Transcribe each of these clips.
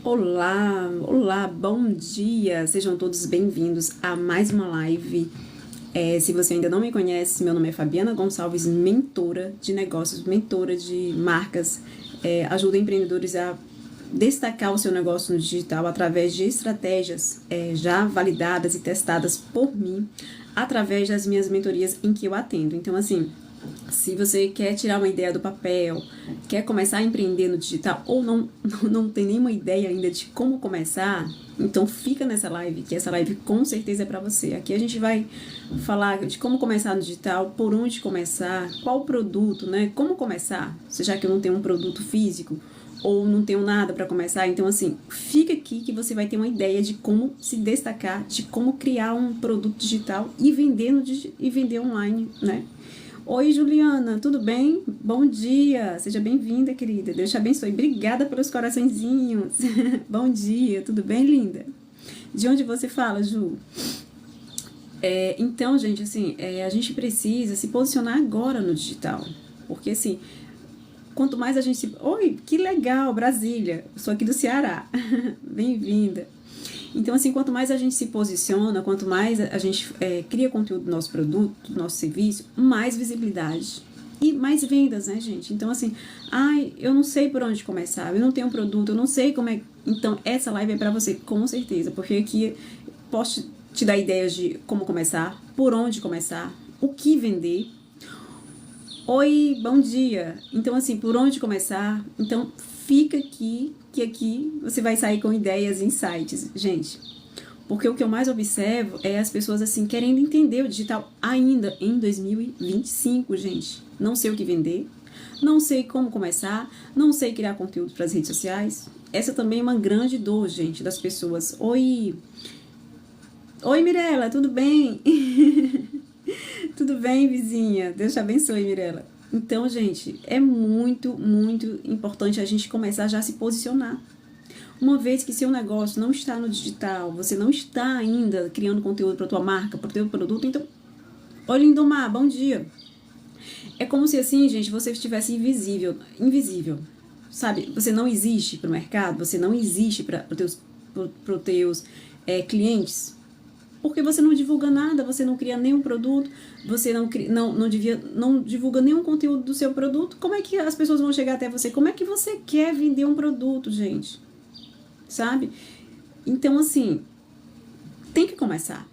Olá, olá, bom dia! Sejam todos bem-vindos a mais uma live. Se você ainda não me conhece, meu nome é Fabiana Gonçalves, mentora de negócios, mentora de marcas, ajuda empreendedores a destacar o seu negócio no digital através de estratégias já validadas e testadas por mim, através das minhas mentorias em que eu atendo. Então, assim, se você quer tirar uma ideia do papel, quer começar a empreender no digital ou não tem nenhuma ideia ainda de como começar, então fica nessa live, que essa live com certeza é para você. Aqui a gente vai falar de como começar no digital, por onde começar, qual produto, né? Como começar, já que eu não tenho um produto físico ou não tenho nada para começar. Então, assim, fica aqui que você vai ter uma ideia de como se destacar, de como criar um produto digital e vender online, né? Oi, Juliana, tudo bem? Bom dia, seja bem-vinda, querida. Deus te abençoe. Obrigada pelos coraçõezinhos. Bom dia, tudo bem, linda? De onde você fala, Ju? Então, gente, assim, a gente precisa se posicionar agora no digital. Porque, assim, quanto mais a gente se... Oi, que legal, Brasília. Eu sou aqui do Ceará. Bem-vinda. Então, assim, quanto mais a gente se posiciona, quanto mais a gente cria conteúdo do nosso produto, do nosso serviço, mais visibilidade e mais vendas, né, gente? Então, assim, eu não sei por onde começar, eu não tenho um produto, eu não sei como é... Então, essa live é pra você, com certeza, porque aqui posso te dar ideias de como começar, por onde começar, o que vender. Oi, bom dia! Então, assim, por onde começar? Então, fica aqui, que aqui você vai sair com ideias e insights, gente. Porque o que eu mais observo é as pessoas, assim, querendo entender o digital ainda em 2025, gente. Não sei o que vender, não sei como começar, não sei criar conteúdo para as redes sociais. Essa também é uma grande dor, gente, das pessoas. Oi, Mirela, tudo bem? Tudo bem, vizinha? Deus te abençoe, Mirela. Então, gente, é muito, muito importante a gente começar já a se posicionar. Uma vez que seu negócio não está no digital, você não está ainda criando conteúdo para tua marca, para o teu produto, então, oi, Lindomar, bom dia. É como se assim, gente, você estivesse invisível, sabe? Você não existe para o mercado, você não existe para os teus clientes. Porque você não divulga nada, você não cria nenhum produto, você não divulga nenhum conteúdo do seu produto. Como é que as pessoas vão chegar até você? Como é que você quer vender um produto, gente? Sabe? Então, assim, tem que começar.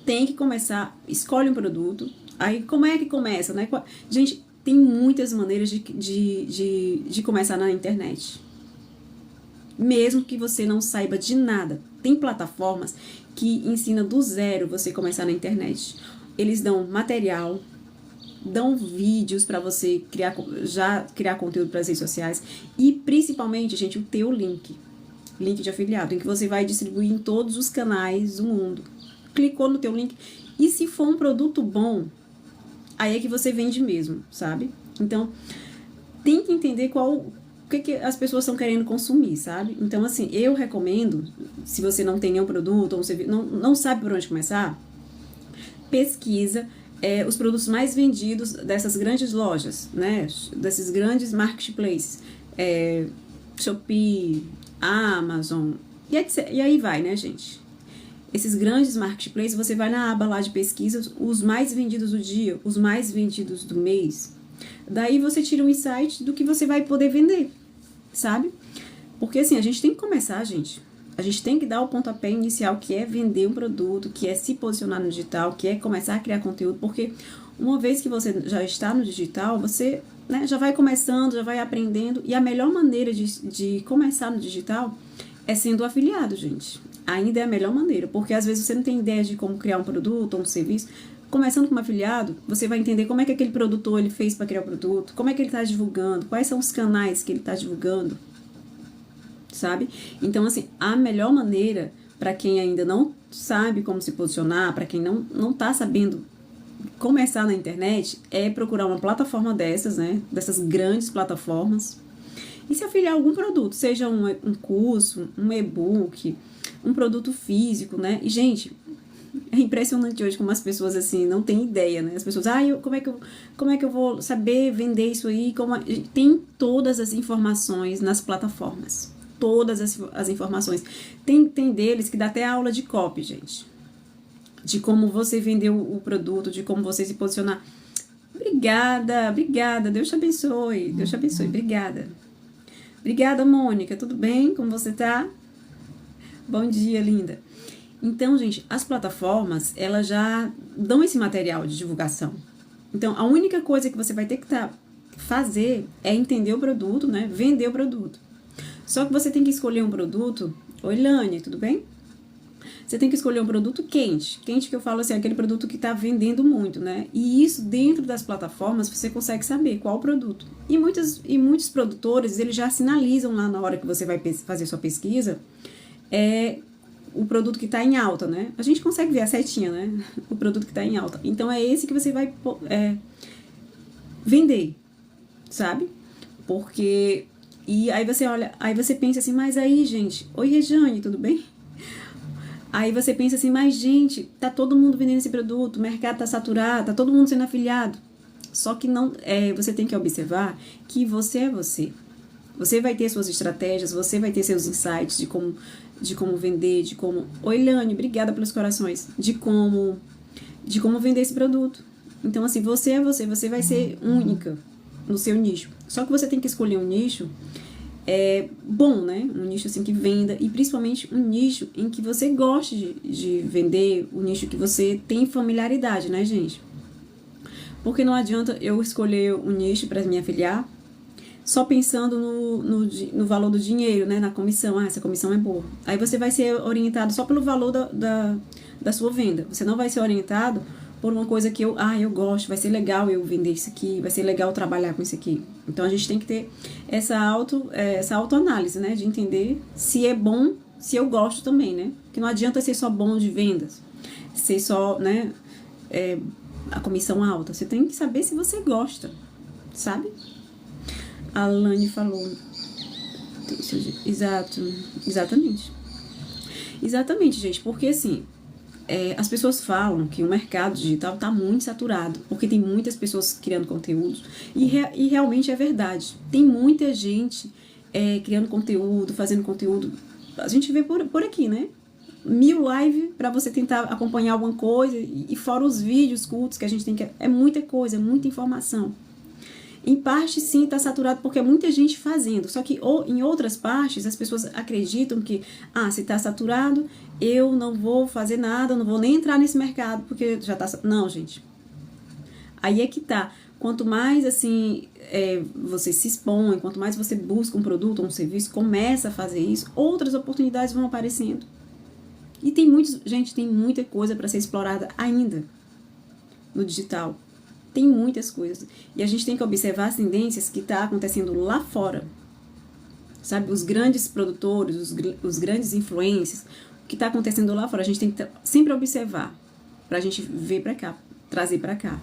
Tem que começar, escolhe um produto. Aí, como é que começa, né? Gente, tem muitas maneiras de começar na internet. Mesmo que você não saiba de nada. Tem plataformas que ensinam do zero você começar na internet. Eles dão material, dão vídeos para você criar conteúdo para as redes sociais e principalmente, gente, o teu link de afiliado, em que você vai distribuir em todos os canais do mundo. Clicou no teu link e se for um produto bom, aí é que você vende mesmo, sabe? Então, tem que entender o que as pessoas estão querendo consumir, sabe? Então, assim, eu recomendo, se você não tem nenhum produto, ou você não sabe por onde começar, pesquisa os produtos mais vendidos dessas grandes lojas, né? Desses grandes marketplaces, Shopee, Amazon, e aí vai, né, gente? Esses grandes marketplaces, você vai na aba lá de pesquisas, os mais vendidos do dia, os mais vendidos do mês. Daí você tira um insight do que você vai poder vender, sabe? Porque assim, a gente tem que começar, gente. A gente tem que dar o pontapé inicial, que é vender um produto, que é se posicionar no digital, que é começar a criar conteúdo, porque uma vez que você já está no digital, você, né, já vai começando, já vai aprendendo, e a melhor maneira de começar no digital é sendo afiliado, gente. Ainda é a melhor maneira, porque às vezes você não tem ideia de como criar um produto ou um serviço. Começando como afiliado, você vai entender como é que aquele produtor ele fez para criar o produto, como é que ele está divulgando, quais são os canais que ele está divulgando, sabe? Então, assim, a melhor maneira para quem ainda não sabe como se posicionar, para quem não está sabendo começar na internet, é procurar uma plataforma dessas, né? Dessas grandes plataformas, e se afiliar a algum produto, seja um curso, um e-book, um produto físico, né? E, gente, é impressionante hoje como as pessoas, assim, não têm ideia, né? As pessoas, como é que eu vou saber vender isso aí? Tem todas as informações nas plataformas. todas as informações. Tem deles que dá até aula de copy, gente. De como você vender o produto, de como você se posicionar. Obrigada. Deus te abençoe. Obrigada. Obrigada, Mônica. Tudo bem? Como você tá? Bom dia, linda. Então, gente, as plataformas, elas já dão esse material de divulgação. Então, a única coisa que você vai ter que fazer é entender o produto, né? Vender o produto. Só que você tem que escolher um produto... Oi, Lânia, tudo bem? Você tem que escolher um produto quente. Quente que eu falo assim, aquele produto que tá vendendo muito, né? E isso dentro das plataformas você consegue saber qual o produto. E muitos produtores, eles já sinalizam lá na hora que você vai fazer sua pesquisa, o produto que tá em alta, né? A gente consegue ver a setinha, né? O produto que tá em alta. Então, é esse que você vai vender, sabe? Porque... E aí você olha, aí você pensa assim, mas aí, gente... Oi, Rejane, tudo bem? Aí você pensa assim, mas gente, tá todo mundo vendendo esse produto, o mercado tá saturado, tá todo mundo sendo afiliado. Só que não, você tem que observar que você é você. Você vai ter suas estratégias, você vai ter seus insights de como vender, de como... Oi, Lane, obrigada pelos corações. De como vender esse produto. Então, assim, você é você vai ser única no seu nicho. Só que você tem que escolher um nicho bom, né? Um nicho assim que venda, e principalmente um nicho em que você goste de vender, um nicho que você tem familiaridade, né, gente? Porque não adianta eu escolher um nicho para me afiliar só pensando no valor do dinheiro, né? Na comissão. Essa comissão é boa. Aí você vai ser orientado só pelo valor da sua venda. Você não vai ser orientado por uma coisa que eu gosto, vai ser legal eu vender isso aqui, vai ser legal trabalhar com isso aqui. Então, a gente tem que ter essa autoanálise, né? De entender se é bom, se eu gosto também, né? Porque não adianta ser só bom de vendas, ser só, né? A comissão alta. Você tem que saber se você gosta, sabe? A Lani falou. Exatamente, gente, porque assim... as pessoas falam que o mercado digital está muito saturado, porque tem muitas pessoas criando conteúdos, e realmente é verdade. Tem muita gente criando conteúdo, fazendo conteúdo. A gente vê por aqui, né? 1000 lives para você tentar acompanhar alguma coisa, e fora os vídeos curtos que a gente tem que... É muita coisa, é muita informação. Em parte, sim, está saturado porque é muita gente fazendo. Só que em outras partes, as pessoas acreditam que, se está saturado, eu não vou fazer nada, não vou nem entrar nesse mercado, porque já está... Não, gente. Aí é que tá. Quanto mais, assim, você se expõe, quanto mais você busca um produto ou um serviço, começa a fazer isso, outras oportunidades vão aparecendo. E tem muita coisa para ser explorada ainda no digital. Tem muitas coisas. E a gente tem que observar as tendências que estão acontecendo lá fora. Sabe? Os grandes produtores, os grandes influencers, o que está acontecendo lá fora. A gente tem que sempre observar, para a gente ver para cá, trazer para cá,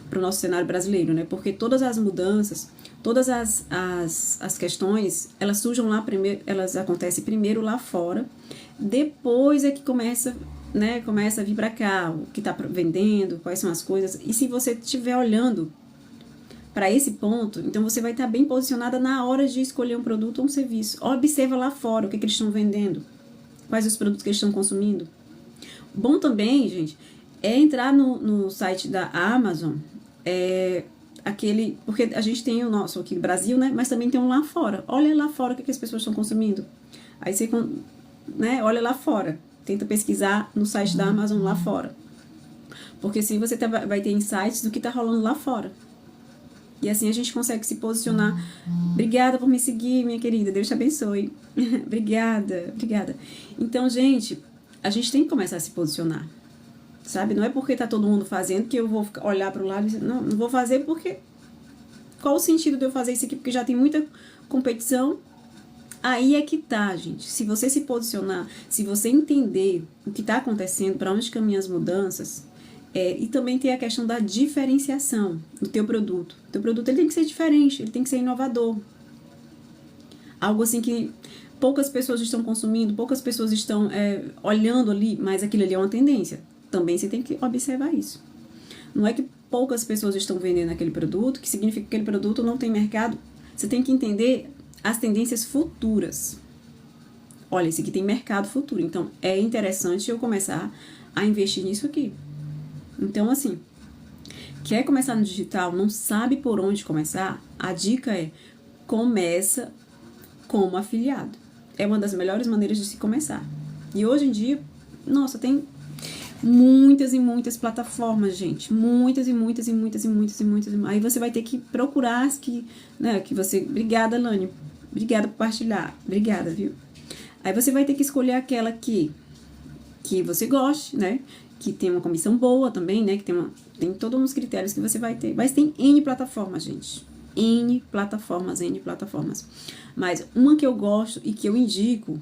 para o nosso cenário brasileiro, né? Porque todas as mudanças, todas as questões, elas surgem lá primeiro, elas acontecem primeiro lá fora, depois é que começa a vir para cá, o que está vendendo, quais são as coisas. E se você estiver olhando para esse ponto, então você vai estar bem posicionada na hora de escolher um produto ou um serviço. Observa lá fora o que eles estão vendendo, quais os produtos que eles estão consumindo. Bom também, gente, é entrar no site da Amazon, porque a gente tem o nosso aqui no Brasil, né? Mas também tem um lá fora. Olha lá fora o que as pessoas estão consumindo. Aí você, olha lá fora. Tenta pesquisar no site da Amazon lá fora. Porque assim você vai ter insights do que está rolando lá fora. E assim a gente consegue se posicionar. Obrigada por me seguir, minha querida. Deus te abençoe. Obrigada. Então, gente, a gente tem que começar a se posicionar. Sabe? Não é porque tá todo mundo fazendo que eu vou olhar para o lado e dizer, não vou fazer porque... Qual o sentido de eu fazer isso aqui? Porque já tem muita competição. Aí é que tá, gente. Se você se posicionar, se você entender o que está acontecendo, para onde caminham as mudanças, e também tem a questão da diferenciação do teu produto. O teu produto ele tem que ser diferente, ele tem que ser inovador. Algo assim que poucas pessoas estão consumindo, poucas pessoas estão olhando ali, mas aquilo ali é uma tendência. Também você tem que observar isso. Não é que poucas pessoas estão vendendo aquele produto, que significa que aquele produto não tem mercado. Você tem que entender as tendências futuras. olha, esse aqui tem mercado futuro, então é interessante eu começar a investir nisso aqui. Então, assim, quer começar no digital, não sabe por onde começar? A dica é, começa como afiliado. É uma das melhores maneiras de se começar. E hoje em dia, nossa, tem muitas e muitas plataformas, gente. Muitas e muitas e muitas e muitas e muitas. Aí você vai ter que procurar as que, né, que você... Obrigada, Lani. Obrigada por compartilhar. Obrigada, viu? Aí você vai ter que escolher aquela que você goste, né? Que tem uma comissão boa também, né? Que tem todos os critérios que você vai ter. Mas tem N plataformas, gente. N plataformas. Mas uma que eu gosto e que eu indico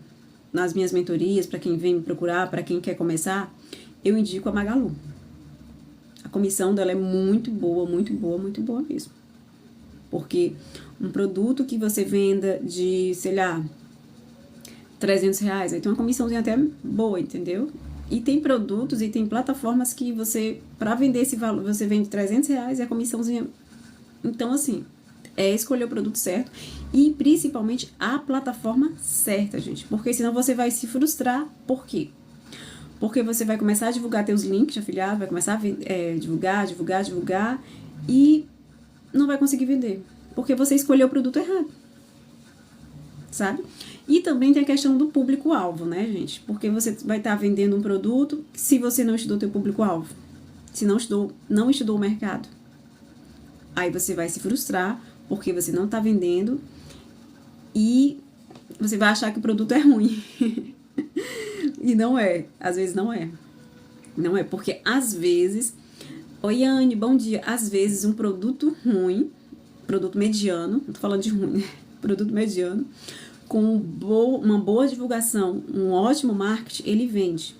nas minhas mentorias, para quem vem me procurar, para quem quer começar, eu indico a Magalu. A comissão dela é muito boa mesmo. Porque um produto que você venda de, sei lá, R$300, aí tem uma comissãozinha até boa, entendeu? E tem produtos e tem plataformas que você, para vender esse valor, você vende R$300 e a comissãozinha. Então, assim, é escolher o produto certo e principalmente a plataforma certa, gente. Porque senão você vai se frustrar. Por quê? Porque você vai começar a divulgar teus links de afiliado, vai começar a divulgar e não vai conseguir vender. Porque você escolheu o produto errado. Sabe? E também tem a questão do público-alvo, né, gente? Porque você vai estar vendendo um produto se você não estudou teu público-alvo. Se não estudou o mercado. Aí você vai se frustrar porque você não está vendendo e você vai achar que o produto é ruim. E não é. Às vezes não é. Não é, porque às vezes... Oi, Anne, bom dia. Às vezes um produto ruim, produto mediano, não tô falando de ruim, né? Produto mediano, com uma boa divulgação, um ótimo marketing, ele vende.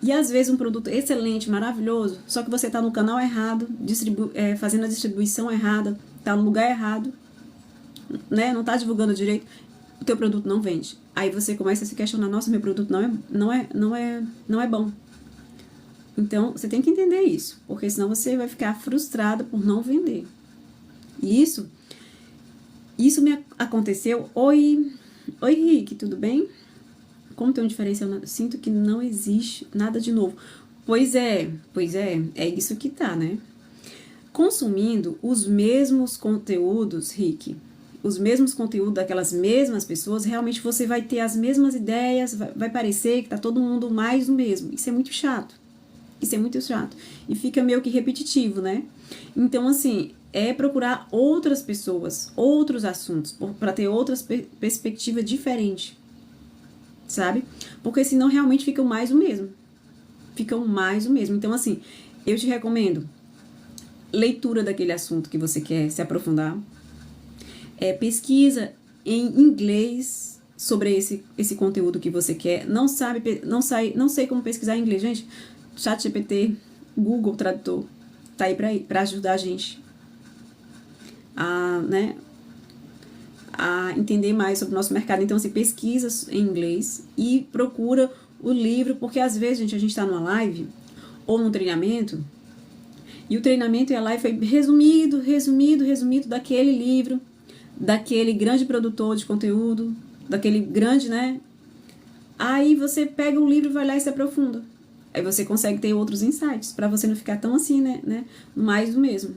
E às vezes um produto excelente, maravilhoso, só que você tá no canal errado, fazendo a distribuição errada, tá no lugar errado, né? Não tá divulgando direito, o teu produto não vende. Aí você começa a se questionar, nossa, meu produto não é bom. Então, você tem que entender isso, porque senão você vai ficar frustrado por não vender. E isso me aconteceu. Oi, Rick, tudo bem? Como tem uma diferença, eu sinto que não existe nada de novo. Pois é isso que tá, né? Consumindo os mesmos conteúdos, Rick, os mesmos conteúdos daquelas mesmas pessoas, realmente você vai ter as mesmas ideias, vai parecer que tá todo mundo mais do mesmo. Isso é muito chato. E fica meio que repetitivo, né? Então, assim, é procurar outras pessoas, outros assuntos, para ter outras perspectivas diferentes, sabe? Porque senão realmente fica mais o mesmo. Então, assim, eu te recomendo leitura daquele assunto que você quer se aprofundar, pesquisa em inglês sobre esse conteúdo que você quer. Não sei como pesquisar em inglês, gente. ChatGPT, Google Tradutor, tá aí pra ajudar a gente a entender mais sobre o nosso mercado. Então, assim, pesquisa em inglês e procura o livro, porque às vezes, gente, a gente tá numa live ou num treinamento, e o treinamento e a live foi resumido daquele livro, daquele grande produtor de conteúdo, daquele grande, né? Aí você pega o livro, vai lá e se aprofunda. Aí você consegue ter outros insights, para você não ficar tão assim, né? Mais do mesmo.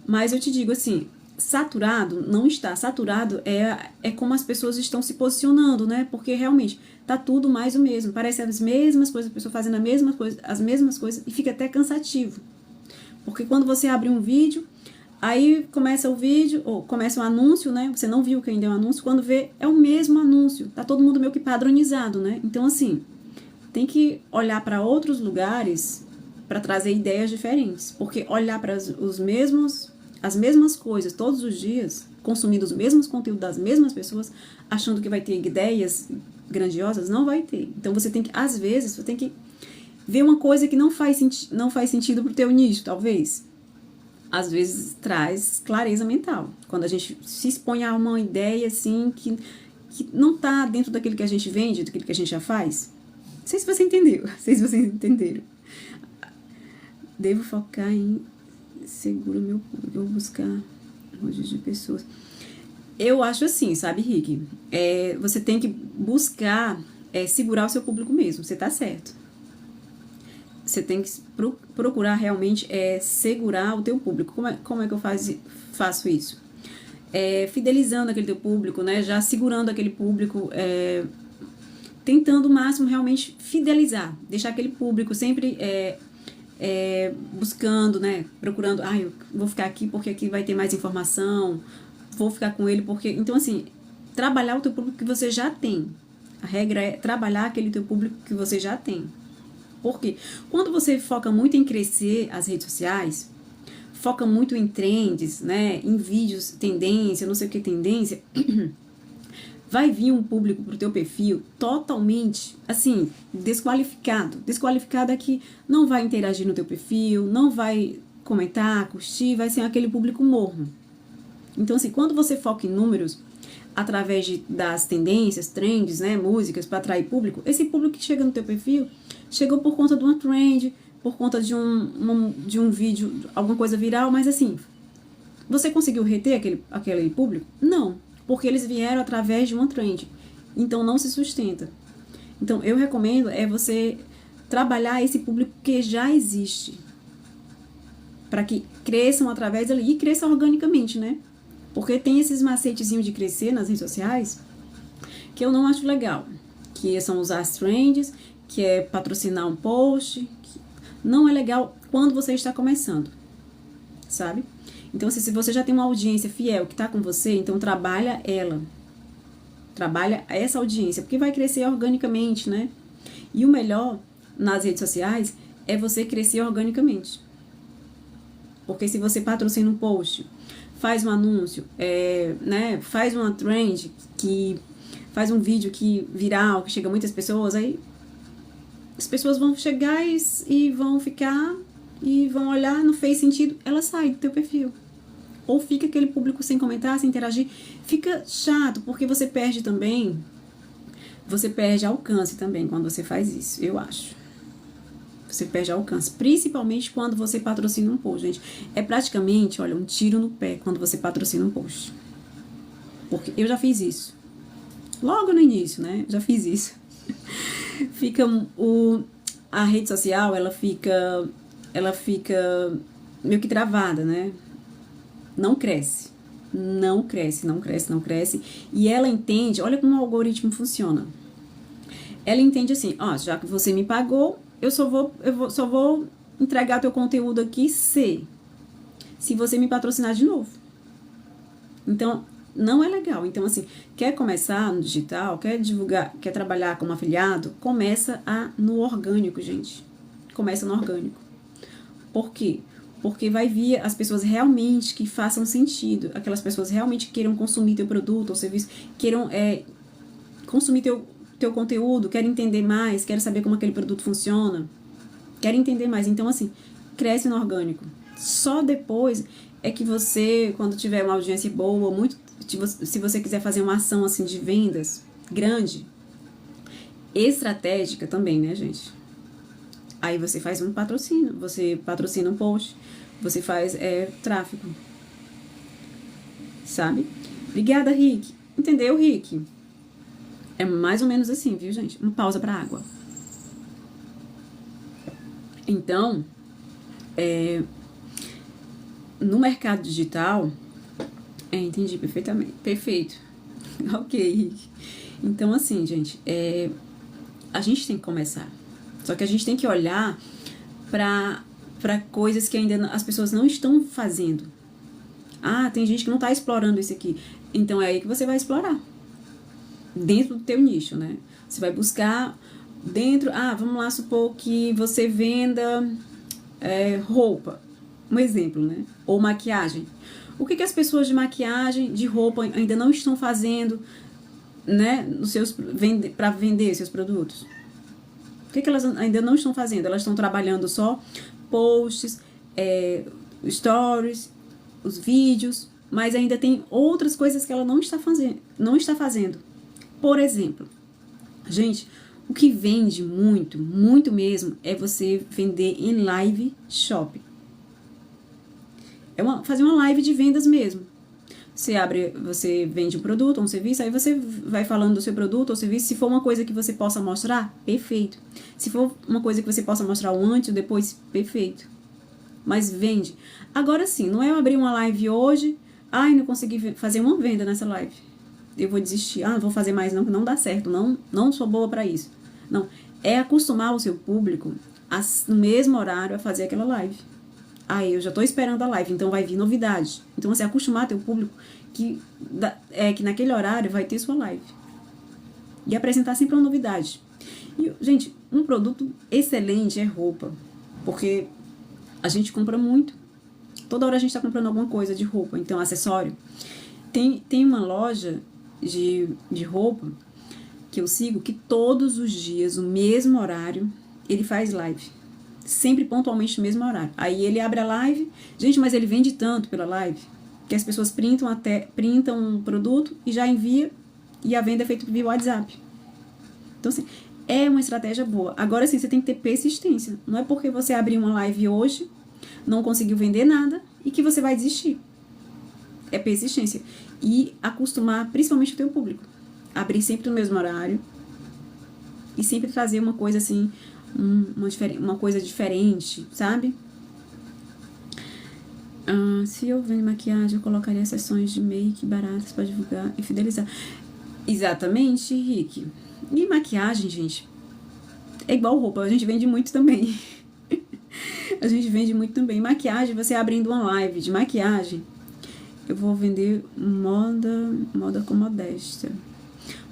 Mas eu te digo assim, saturado não está. Saturado é como as pessoas estão se posicionando, né? Porque realmente tá tudo mais o mesmo. Parece as mesmas coisas, a pessoa fazendo as mesmas coisas, e fica até cansativo. Porque quando você abre um vídeo, aí começa o vídeo, ou começa um anúncio, né? Você não viu quem deu o anúncio, quando vê, é o mesmo anúncio. Tá todo mundo meio que padronizado, né? Então, assim, tem que olhar para outros lugares para trazer ideias diferentes. Porque olhar para as mesmas coisas todos os dias, consumindo os mesmos conteúdos das mesmas pessoas, achando que vai ter ideias grandiosas, não vai ter. Então, às vezes, você tem que ver uma coisa que não faz sentido pro teu nicho, talvez. Às vezes traz clareza mental. Quando a gente se expõe a uma ideia, assim, que não tá dentro daquilo que a gente vende, daquilo que a gente já faz. Não sei se você entendeu. Não sei se vocês entenderam. Devo focar em seguro meu público. Eu vou buscar rodízio de pessoas. Eu acho assim, sabe, Rick? Você tem que buscar segurar o seu público mesmo, você tá certo. Você tem que procurar realmente segurar o teu público. Como é que eu faço isso? Fidelizando aquele teu público, né? Já segurando aquele público, tentando o máximo realmente fidelizar, deixar aquele público sempre buscando, né? Procurando, eu vou ficar aqui porque aqui vai ter mais informação, vou ficar com ele porque... Então, assim, trabalhar o teu público que você já tem. A regra é trabalhar aquele teu público que você já tem. Por quê? Quando você foca muito em crescer as redes sociais, foca muito em trends, né? Em vídeos, tendência, não sei o que tendência... vai vir um público pro teu perfil totalmente, assim, desqualificado. Desqualificado é que não vai interagir no teu perfil, não vai comentar, curtir, vai ser aquele público morno. Então, assim, quando você foca em números, através das tendências, trends, né, músicas, para atrair público, esse público que chega no teu perfil, chegou por conta de uma trend, por conta de um vídeo, alguma coisa viral, mas assim, você conseguiu reter aquele público? Não. Porque eles vieram através de uma trend. Então, não se sustenta. Então, eu recomendo você trabalhar esse público que já existe. Para que cresçam através dali. E cresçam organicamente, né? Porque tem esses macetezinhos de crescer nas redes sociais que eu não acho legal. Que são usar as trends, que é patrocinar um post. Não é legal quando você está começando. Sabe? Então, se você já tem uma audiência fiel que está com você, então trabalha ela. Trabalha essa audiência, porque vai crescer organicamente, né? E o melhor nas redes sociais é você crescer organicamente. Porque se você patrocina um post, faz um anúncio, né? Faz uma trend, faz um vídeo viral, que chega a muitas pessoas, aí as pessoas vão chegar e vão ficar... e vão olhar, não fez sentido, ela sai do teu perfil. Ou fica aquele público sem comentar, sem interagir. Fica chato, porque você perde alcance também quando você faz isso, eu acho. Você perde alcance, principalmente quando você patrocina um post, gente. É praticamente, olha, um tiro no pé quando você patrocina um post. Porque eu já fiz isso. Logo no início, né? Já fiz isso. A rede social, ela fica meio que travada, né? Não cresce. E ela entende, olha como o algoritmo funciona. Ela entende assim, já que você me pagou, eu só vou entregar teu conteúdo aqui se você me patrocinar de novo. Então, não é legal. Então, assim, quer começar no digital, quer divulgar, quer trabalhar como afiliado, começa no orgânico, gente. Começa no orgânico. Por quê? Porque vai vir as pessoas realmente que façam sentido, aquelas pessoas realmente que queiram consumir teu produto ou serviço, queiram consumir teu conteúdo, querem entender mais, querem saber como aquele produto funciona, querem entender mais. Então, assim, cresce no orgânico. Só depois é que você, quando tiver uma audiência boa, se você quiser fazer uma ação assim de vendas grande, estratégica também, né, gente? Aí você faz um patrocínio, você patrocina um post, você faz tráfego. Sabe? Obrigada, Rick. Entendeu, Rick? É mais ou menos assim, viu, gente? Uma pausa pra água. Então, no mercado digital... entendi perfeitamente. Perfeito. Ok, Rick. Então, assim, gente, a gente tem que começar. Só que a gente tem que olhar para coisas que ainda as pessoas não estão fazendo. Tem gente que não está explorando isso aqui. Então é aí que você vai explorar. Dentro do teu nicho, né? Você vai buscar dentro... vamos lá supor que você venda roupa. Um exemplo, né? Ou maquiagem. O que as pessoas de maquiagem, de roupa, ainda não estão fazendo, né? Para vender seus produtos? O que elas ainda não estão fazendo? Elas estão trabalhando só posts, stories, os vídeos, mas ainda tem outras coisas que ela não está fazendo. Por exemplo, gente, o que vende muito, muito mesmo, é você vender em live shop. Fazer uma live de vendas mesmo. Você vende um produto ou um serviço, aí você vai falando do seu produto ou serviço. Se for uma coisa que você possa mostrar, perfeito. Se for uma coisa que você possa mostrar o antes ou depois, perfeito. Mas vende. Agora sim, não é eu abrir uma live hoje, ai, não consegui fazer uma venda nessa live. Eu vou desistir, não vou fazer mais não, que não dá certo, não sou boa para isso. Não, é acostumar o seu público no mesmo horário a fazer aquela live. Aí eu já tô esperando a live, então vai vir novidade. Então você acostumar teu público que naquele horário vai ter sua live. E apresentar sempre uma novidade. E, gente, um produto excelente é roupa. Porque a gente compra muito. Toda hora a gente tá comprando alguma coisa de roupa, então acessório. Tem uma loja de roupa que eu sigo que todos os dias, no mesmo horário, ele faz live. Sempre pontualmente no mesmo horário. Aí ele abre a live. Gente, mas ele vende tanto pela live que as pessoas printam um produto e já envia, e a venda é feita via WhatsApp. Então, assim, é uma estratégia boa. Agora, sim, você tem que ter persistência. Não é porque você abrir uma live hoje, não conseguiu vender nada e que você vai desistir. É persistência. E acostumar, principalmente o teu público. Abrir sempre no mesmo horário e sempre trazer uma coisa assim, uma coisa diferente, sabe? Se eu vendo maquiagem, eu colocaria sessões de make baratas para divulgar e fidelizar. Exatamente, Rick. E maquiagem, gente, é igual roupa, a gente vende muito também. A gente vende muito também. Maquiagem, você abrindo uma live de maquiagem, eu vou vender moda com modéstia.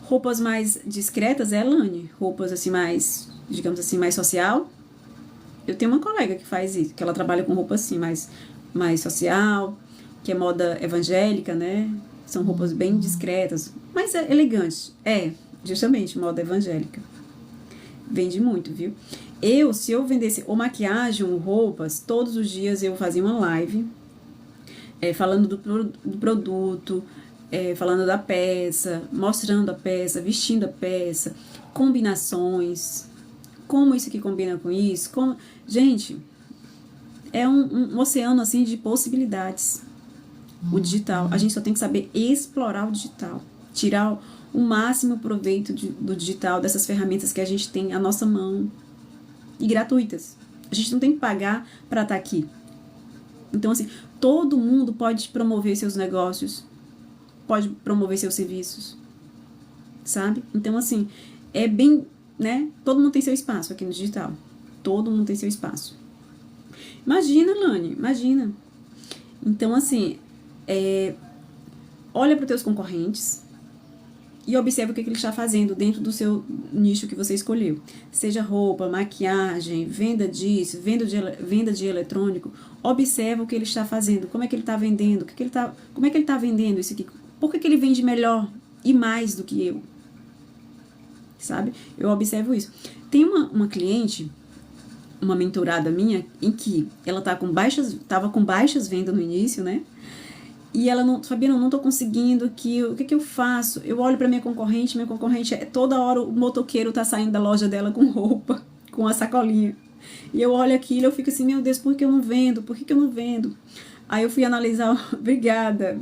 Roupas mais discretas é a Lani. Roupas assim mais, digamos assim, mais social. Eu tenho uma colega que faz isso, que ela trabalha com roupa assim, mais social, que é moda evangélica, né? São roupas bem discretas, mas elegantes. Justamente, moda evangélica. Vende muito, viu? Se eu vendesse ou maquiagem ou roupas, todos os dias eu fazia uma live falando do produto, falando da peça, mostrando a peça, vestindo a peça, combinações, como isso aqui combina com isso. Gente, é um oceano assim de possibilidades. O digital, a gente só tem que saber explorar o digital, tirar o máximo proveito do digital, dessas ferramentas que a gente tem à nossa mão e gratuitas. A gente não tem que pagar para estar aqui. Então, assim, todo mundo pode promover seus negócios, pode promover seus serviços, sabe? Então, assim, é bem, né? Todo mundo tem seu espaço aqui no digital. Todo mundo tem seu espaço. Imagina, Lani, imagina. Então, assim, olha para os teus concorrentes e observa o que ele está fazendo dentro do seu nicho que você escolheu. Seja roupa, maquiagem, venda disso, venda de eletrônico. Observa o que ele está fazendo, como é que ele está vendendo, como é que ele está vendendo isso aqui. Por que ele vende melhor e mais do que eu? Sabe? Eu observo isso. Tem uma cliente, uma mentorada minha, em que ela estava com baixas vendas no início, né? E ela não, Fabiana, eu não tô conseguindo aqui, o que eu faço? Eu olho pra minha concorrente toda hora o motoqueiro tá saindo da loja dela com roupa, com a sacolinha. E eu olho aquilo e eu fico assim, meu Deus, por que eu não vendo? Por que eu não vendo? Aí eu fui analisar, obrigada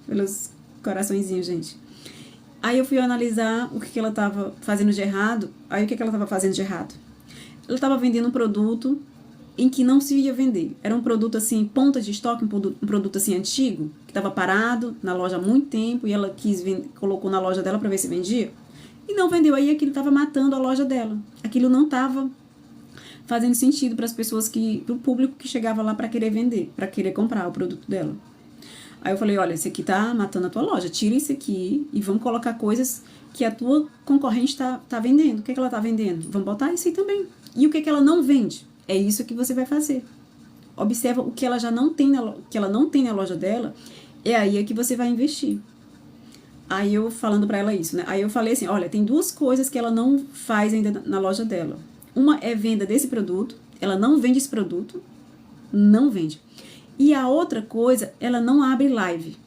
pelos coraçõezinhos, gente. Aí eu fui analisar o que ela tava fazendo de errado. Aí o que ela tava fazendo de errado? Ela tava vendendo um produto em que não se ia vender. Era um produto assim, ponta de estoque, um produto assim antigo, que estava parado na loja há muito tempo, e ela colocou na loja dela para ver se vendia, e não vendeu. Aí aquilo estava matando a loja dela. Aquilo não estava fazendo sentido para as pessoas, para o público que chegava lá para querer vender, para querer comprar o produto dela. Aí eu falei, olha, esse aqui tá matando a tua loja, tira isso aqui e vamos colocar coisas que a tua concorrente tá vendendo. O que ela tá vendendo? Vamos botar isso aí também. E o que ela não vende? É isso que você vai fazer. Observa o que ela já não tem na loja dela, é aí que você vai investir. Aí eu falando pra ela isso, né? Aí eu falei assim, olha, tem duas coisas que ela não faz ainda na loja dela. Uma é venda desse produto, ela não vende esse produto, não vende. E a outra coisa, ela não abre live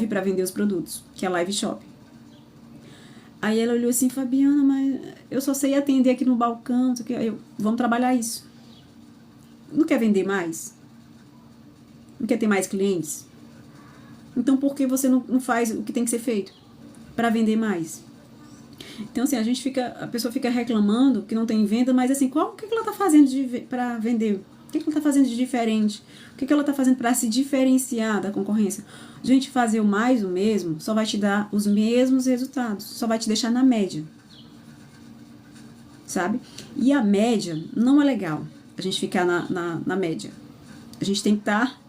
para vender os produtos, que é a live shop. Aí ela olhou assim, Fabiana, mas eu só sei atender aqui no balcão, vamos trabalhar isso. Não quer vender mais? Não quer ter mais clientes? Então, por que você não faz o que tem que ser feito para vender mais? Então, assim, a pessoa fica reclamando que não tem venda, mas assim, o que ela está fazendo para vender? O que ela está fazendo de diferente? O que ela está fazendo para se diferenciar da concorrência? Gente, fazer o mais o mesmo só vai te dar os mesmos resultados, só vai te deixar na média. Sabe? E a média não é legal, a gente ficar na média. A gente tem que estar,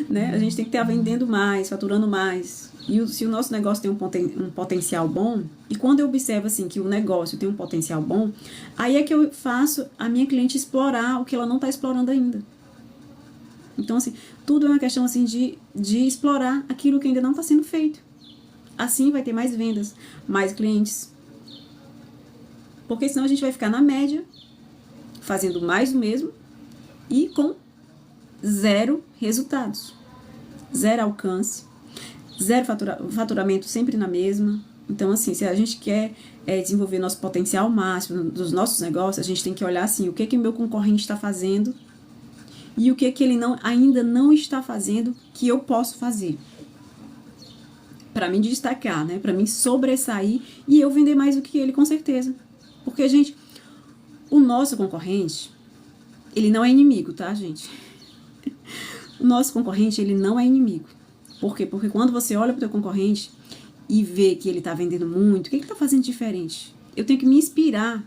né? A gente tem que estar vendendo mais, faturando mais. E se o nosso negócio tem um potencial bom, e quando eu observo assim que o negócio tem um potencial bom, aí é que eu faço a minha cliente explorar o que ela não está explorando ainda. Então, assim, tudo é uma questão assim de explorar aquilo que ainda não está sendo feito. Assim vai ter mais vendas, mais clientes. Porque senão a gente vai ficar na média, fazendo mais do mesmo e com zero resultados, zero alcance, zero faturamento sempre na mesma. Então, assim, se a gente quer desenvolver nosso potencial máximo dos nossos negócios, a gente tem que olhar assim, o que o meu concorrente está fazendo e o que ele ainda não está fazendo que eu posso fazer. Para mim destacar, né? Para mim sobressair e eu vender mais do que ele, com certeza. Porque, gente, o nosso concorrente, ele não é inimigo, tá, gente? O nosso concorrente, ele não é inimigo. Por quê? Porque quando você olha pro teu concorrente e vê que ele tá vendendo muito, o que ele tá fazendo diferente? Eu tenho que me inspirar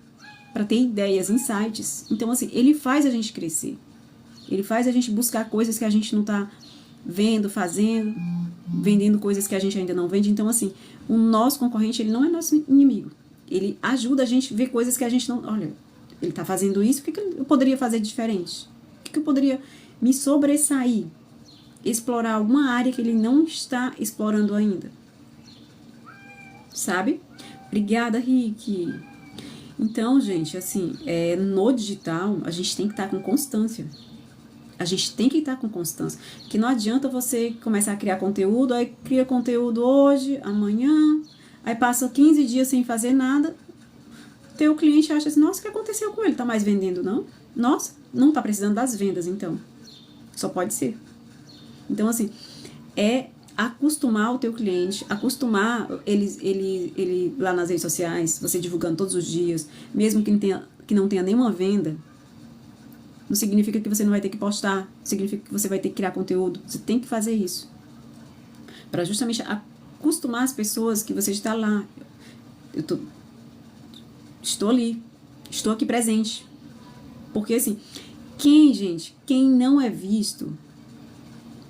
para ter ideias, insights. Então, assim, ele faz a gente crescer. Ele faz a gente buscar coisas que a gente não tá vendo, fazendo, vendendo coisas que a gente ainda não vende. Então, assim, o nosso concorrente, ele não é nosso inimigo. Ele ajuda a gente a ver coisas que a gente não... Olha, ele tá fazendo isso, o que eu poderia fazer diferente? O que eu poderia me sobressair? Explorar alguma área que ele não está explorando ainda. Sabe? Obrigada, Rick. Então, gente, assim, no digital, a gente tem que estar com constância. A gente tem que estar com constância. Que não adianta você começar a criar conteúdo, aí cria conteúdo hoje, amanhã, aí passa 15 dias sem fazer nada, teu cliente acha assim, nossa, o que aconteceu com ele? Tá mais vendendo, não? Nossa, não tá precisando das vendas, então. Só pode ser. Então, assim, é acostumar o teu cliente, acostumar ele lá nas redes sociais, você divulgando todos os dias, mesmo que não tenha nenhuma venda, não significa que você não vai ter que postar, significa que você vai ter que criar conteúdo. Você tem que fazer isso. Para justamente acostumar as pessoas que você está lá. Estou ali, estou aqui presente. Porque assim, quem não é visto,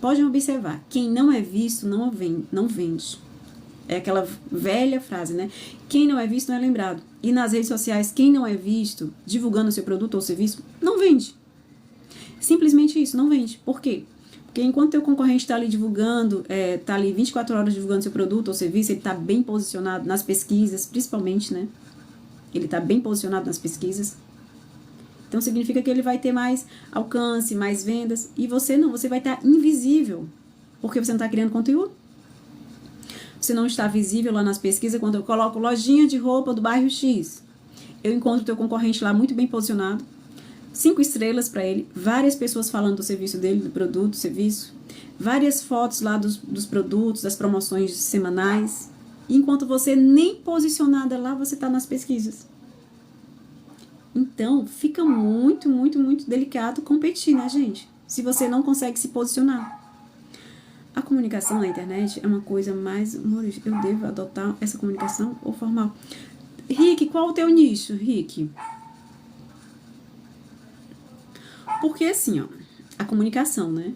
podem observar, quem não é visto não vende. É aquela velha frase, né? Quem não é visto não é lembrado. E nas redes sociais, quem não é visto divulgando o seu produto ou serviço, não vende. Simplesmente isso, não vende. Por quê? Porque enquanto teu concorrente está ali divulgando, está ali 24 horas divulgando seu produto ou serviço, ele está bem posicionado nas pesquisas, principalmente, né? Ele está bem posicionado nas pesquisas. Então, significa que ele vai ter mais alcance, mais vendas. E você não, você vai estar invisível. Porque você não está criando conteúdo. Você não está visível lá nas pesquisas. Quando eu coloco lojinha de roupa do bairro X, eu encontro o teu concorrente lá muito bem posicionado. 5 estrelas para ele. Várias pessoas falando do serviço dele, do produto, do serviço. Várias fotos lá dos produtos, das promoções semanais. Enquanto você nem posicionada lá, você está nas pesquisas. Então, fica muito, muito, muito delicado competir, né, gente? Se você não consegue se posicionar. A comunicação na internet é uma coisa mais humorística. Eu devo adotar essa comunicação ou formal? Rick, qual o teu nicho, Rick? Porque assim, ó, a comunicação, né?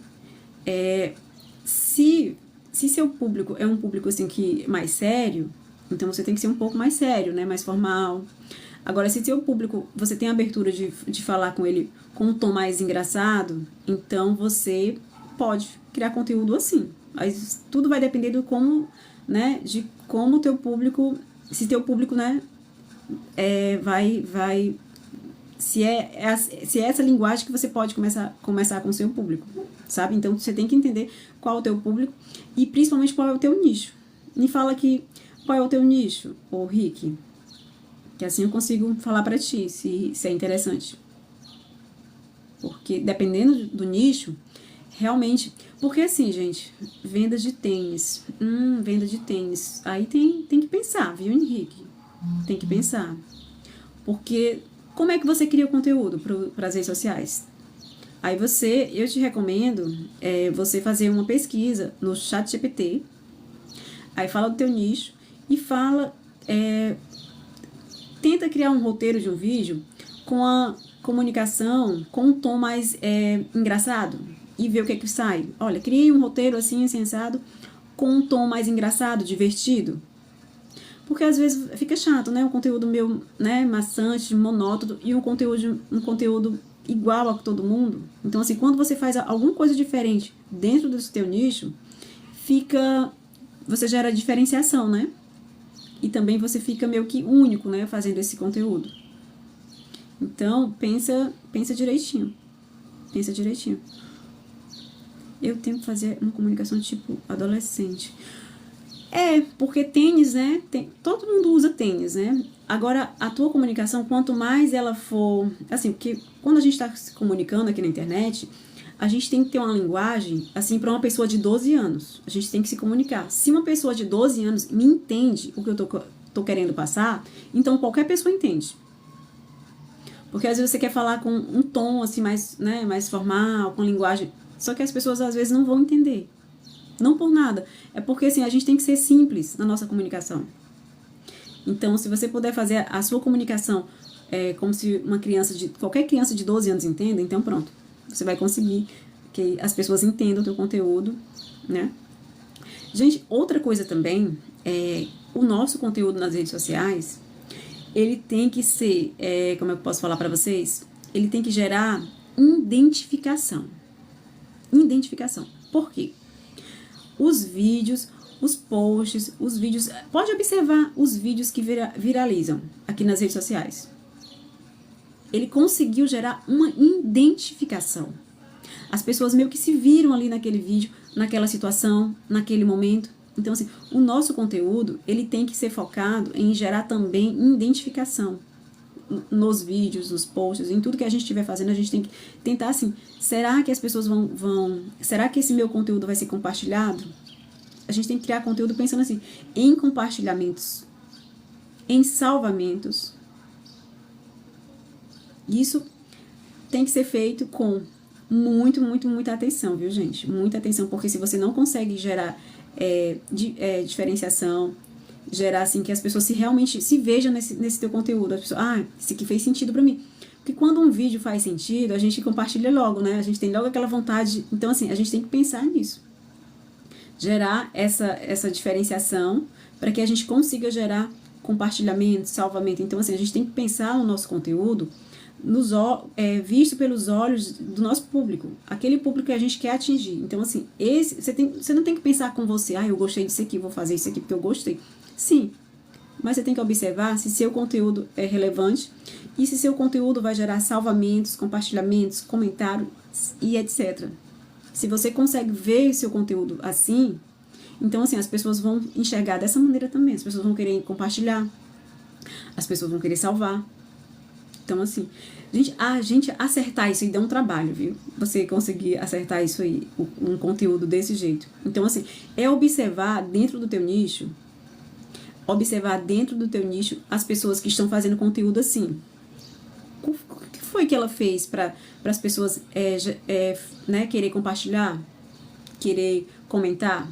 Se seu público é um público assim que mais sério, então você tem que ser um pouco mais sério, né? Mais formal. Agora, se seu público, você tem a abertura de falar com ele com um tom mais engraçado, então você pode criar conteúdo assim. Mas tudo vai depender do como, né? De como teu público, se teu público, né? Se é essa linguagem que você pode começar com o seu público, sabe? Então, você tem que entender qual é o teu público e principalmente qual é o teu nicho. Me fala aqui, qual é o teu nicho, ô Rick? Que assim eu consigo falar pra ti se é interessante. Porque dependendo do nicho, realmente, porque assim, gente, venda de tênis, venda de tênis, aí tem que pensar, viu, Henrique? Tem que pensar, porque como é que você cria o conteúdo para as redes sociais? Aí eu te recomendo você fazer uma pesquisa no ChatGPT, aí fala do teu nicho e tenta criar um roteiro de um vídeo com a comunicação, com um tom mais engraçado e ver o que é que sai. Olha, criei um roteiro assim, sensado, com um tom mais engraçado, divertido. Porque às vezes fica chato, né? Um conteúdo meu, né, maçante, monótono e um conteúdo igual a todo mundo. Então, assim, quando você faz alguma coisa diferente dentro do seu nicho, você gera diferenciação, né? E também você fica meio que único, né, fazendo esse conteúdo. Então, pensa direitinho. Pensa direitinho. Eu tenho que fazer uma comunicação tipo adolescente. Porque tênis, né? Todo mundo usa tênis, né? Agora, a tua comunicação, quanto mais ela for... Assim, porque quando a gente está se comunicando aqui na internet, a gente tem que ter uma linguagem, assim, para uma pessoa de 12 anos. A gente tem que se comunicar. Se uma pessoa de 12 anos me entende o que eu tô querendo passar, então qualquer pessoa entende. Porque às vezes você quer falar com um tom, assim, mais formal, com linguagem... Só que as pessoas, às vezes, não vão entender. Não por nada. É porque, assim, a gente tem que ser simples na nossa comunicação. Então, se você puder fazer a sua comunicação como se qualquer criança de 12 anos entenda, então pronto. Você vai conseguir que as pessoas entendam o teu conteúdo, né? Gente, outra coisa também o nosso conteúdo nas redes sociais, ele tem que ser, como eu posso falar para vocês? Ele tem que gerar identificação. Identificação. Por quê? Os vídeos, os posts, os vídeos... Pode observar os vídeos que viralizam aqui nas redes sociais. Ele conseguiu gerar uma identificação. As pessoas meio que se viram ali naquele vídeo, naquela situação, naquele momento. Então, assim, o nosso conteúdo, ele tem que ser focado em gerar também identificação. Nos vídeos, nos posts, em tudo que a gente estiver fazendo, a gente tem que tentar assim, será que as pessoas será que esse meu conteúdo vai ser compartilhado? A gente tem que criar conteúdo pensando assim, em compartilhamentos, em salvamentos. Isso tem que ser feito com muita atenção, viu, gente? Muita atenção, porque se você não consegue gerar diferenciação, gerar assim que as pessoas realmente se vejam nesse teu conteúdo, as pessoas, isso aqui fez sentido pra mim. Porque quando um vídeo faz sentido, a gente compartilha logo, né? A gente tem logo aquela vontade. Então, assim, a gente tem que pensar nisso. Gerar essa diferenciação para que a gente consiga gerar compartilhamento, salvamento. Então, assim, a gente tem que pensar no nosso conteúdo visto pelos olhos do nosso público, aquele público que a gente quer atingir. Então, assim, você não tem que pensar com você, eu gostei disso aqui, vou fazer isso aqui porque eu gostei. Sim, mas você tem que observar se seu conteúdo é relevante e se seu conteúdo vai gerar salvamentos, compartilhamentos, comentários e etc. Se você consegue ver seu conteúdo assim, então, assim, as pessoas vão enxergar dessa maneira também. As pessoas vão querer compartilhar, as pessoas vão querer salvar. Então, assim, a gente acertar isso aí dá um trabalho, viu? Você conseguir acertar isso aí, um conteúdo desse jeito. Então, assim, observar dentro do teu nicho, as pessoas que estão fazendo conteúdo assim. O que foi que ela fez para as pessoas querer compartilhar, querer comentar?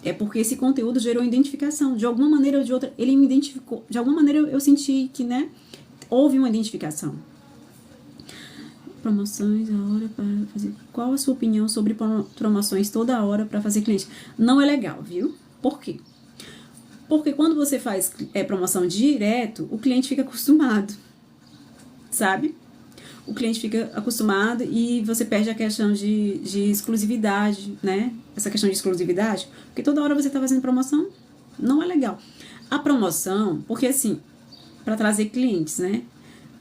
É porque esse conteúdo gerou identificação. De alguma maneira ou de outra, ele me identificou. De alguma maneira eu senti que, houve uma identificação. Promoções, a hora para fazer... Qual a sua opinião sobre promoções toda hora para fazer cliente? Não é legal, viu? Por quê? Porque quando você faz promoção direto, o cliente fica acostumado, sabe? O cliente fica acostumado e você perde a questão de exclusividade, né? Essa questão de exclusividade, porque toda hora você está fazendo promoção, não é legal. A promoção, porque assim, para trazer clientes, né?